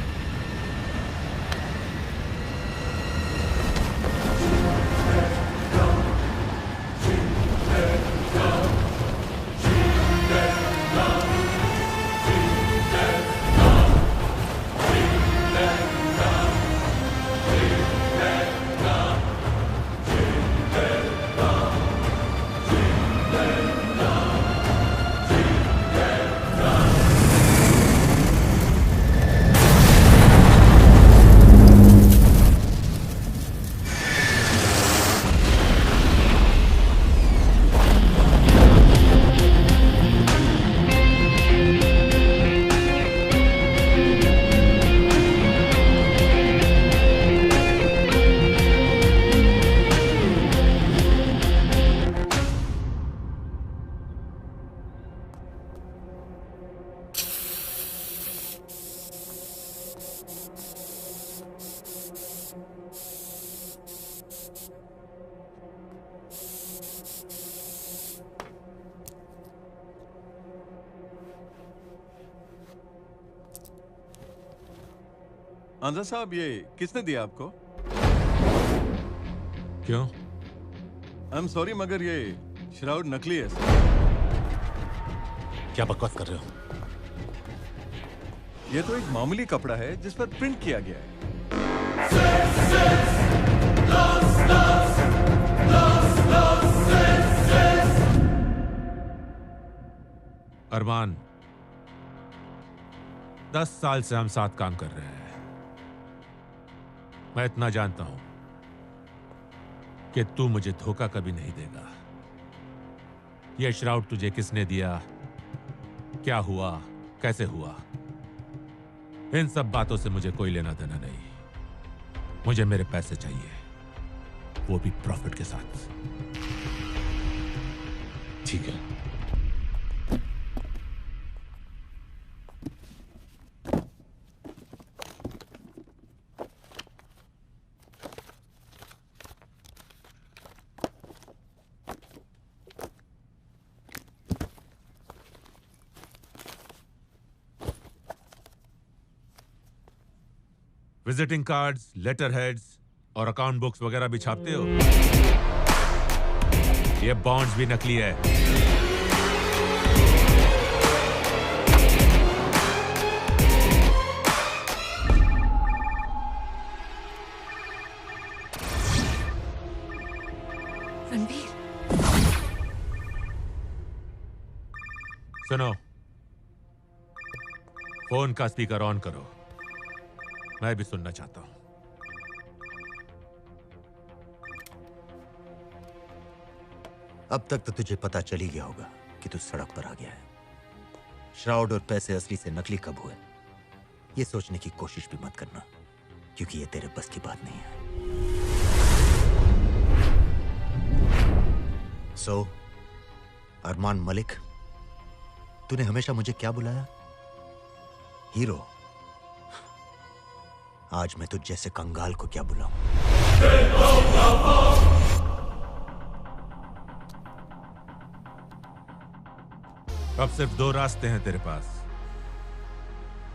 अंजा साहब, ये किसने दिया आपको? क्यों? आई एम सॉरी मगर ये श्राउड नकली है। क्या बकवास कर रहे हो? ये तो एक मामूली कपड़ा है जिस पर प्रिंट किया गया है। अरमान, 10 साल से हम साथ काम कर रहे हैं। मैं इतना जानता हूं कि तू मुझे धोखा कभी नहीं देगा। यह श्राउड तुझे किसने दिया, क्या हुआ, कैसे हुआ, इन सब बातों से मुझे कोई लेना देना नहीं। मुझे मेरे पैसे चाहिए, वो भी प्रॉफिट के साथ। ठीक है। विजिटिंग कार्ड्स, लेटर हेड्स और अकाउंट बुक्स वगैरह भी छापते हो? ये बॉन्ड्स भी नकली है। रणवीर, सुनो, फोन का स्पीकर ऑन करो, मैं भी सुनना चाहता हूं। अब तक तो तुझे पता चल ही गया होगा कि तू सड़क पर आ गया है। श्राउड और पैसे असली से नकली कब हुए, ये सोचने की कोशिश भी मत करना, क्योंकि ये तेरे बस की बात नहीं है। सो, अरमान मलिक, तूने हमेशा मुझे क्या बुलाया? हीरो। आज मैं तुझ जैसे कंगाल को क्या बुलाऊं? अब सिर्फ 2 रास्ते हैं तेरे पास।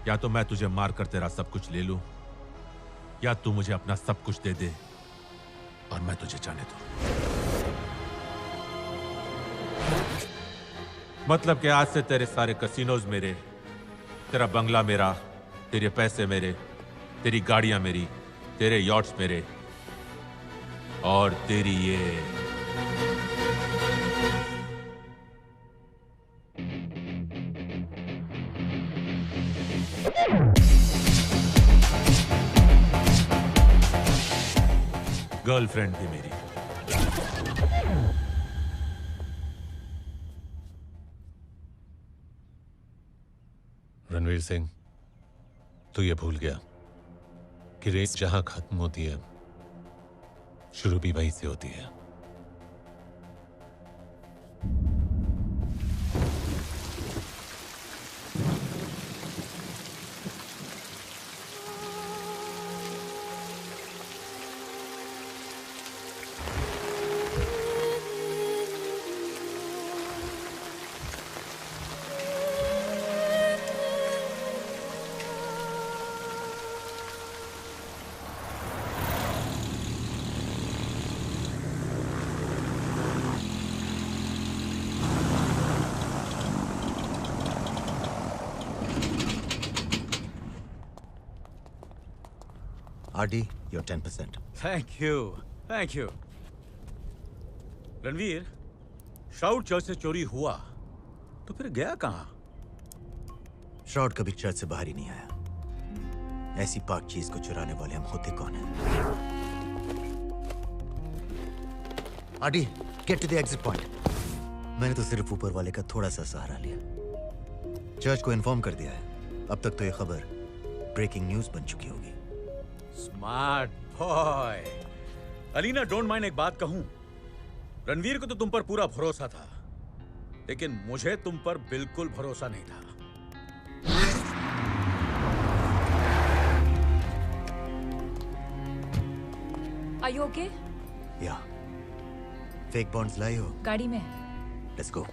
या तो मैं तुझे मारकर तेरा सब कुछ ले लूं, या तू मुझे अपना सब कुछ दे दे और मैं तुझे जाने दूं। मतलब कि आज से तेरे सारे कसिनोज मेरे, तेरा बंगला मेरा, तेरे पैसे मेरे, तेरी गाड़ियां मेरी, तेरे यॉट्स मेरे, और तेरी ये गर्लफ्रेंड भी मेरी। रणवीर सिंह, तू ये भूल गया कि रेस जहां खत्म होती है, शुरू भी वहीं से होती है। RD, your 10%. Thank you. Ranveer, shroud church से चोरी हुआ तो फिर गया कहां? श्राउड कभी चर्च से बाहर ही नहीं आया. ऐसी पाक चीज को चुराने वाले हम होते कौन हैं? RD, get to the exit point. मैंने तो सिर्फ ऊपर वाले का थोड़ा सा सहारा लिया. चर्च को इन्फॉर्म कर दिया है. अब तक तो ये खबर ब्रेकिंग न्यूज बन चुकी होगी. Smart boy. Alina, don't mind एक बात कहूं? रणवीर को तो तुम पर पूरा भरोसा था, लेकिन मुझे तुम पर बिल्कुल भरोसा नहीं था. Are you okay? या फेक बॉन्ड्स लाई हो? गाड़ी में. Let's go.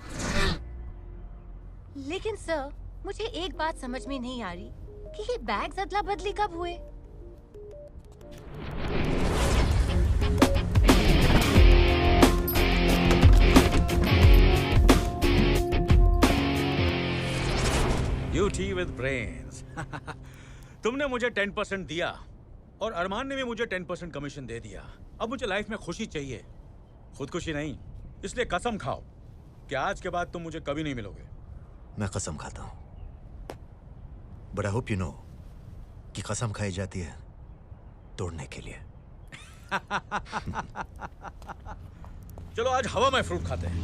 लेकिन सर, मुझे एक बात समझ में नहीं आ रही कि ये बैग्स अदला बदली कब हुए? Beauty with brains. तुमने मुझे 10% दिया और अरमान ने भी मुझे 10% कमीशन दे दिया. अब मुझे लाइफ में खुशी चाहिए, खुदकुशी नहीं. इसलिए कसम खाओ कि आज के बाद तुम मुझे कभी नहीं मिलोगे. मैं कसम खाता हूं, but I hope you know कि कसम खाई जाती है तोड़ने के लिए. चलो आज हवा में फ्रूट खाते हैं.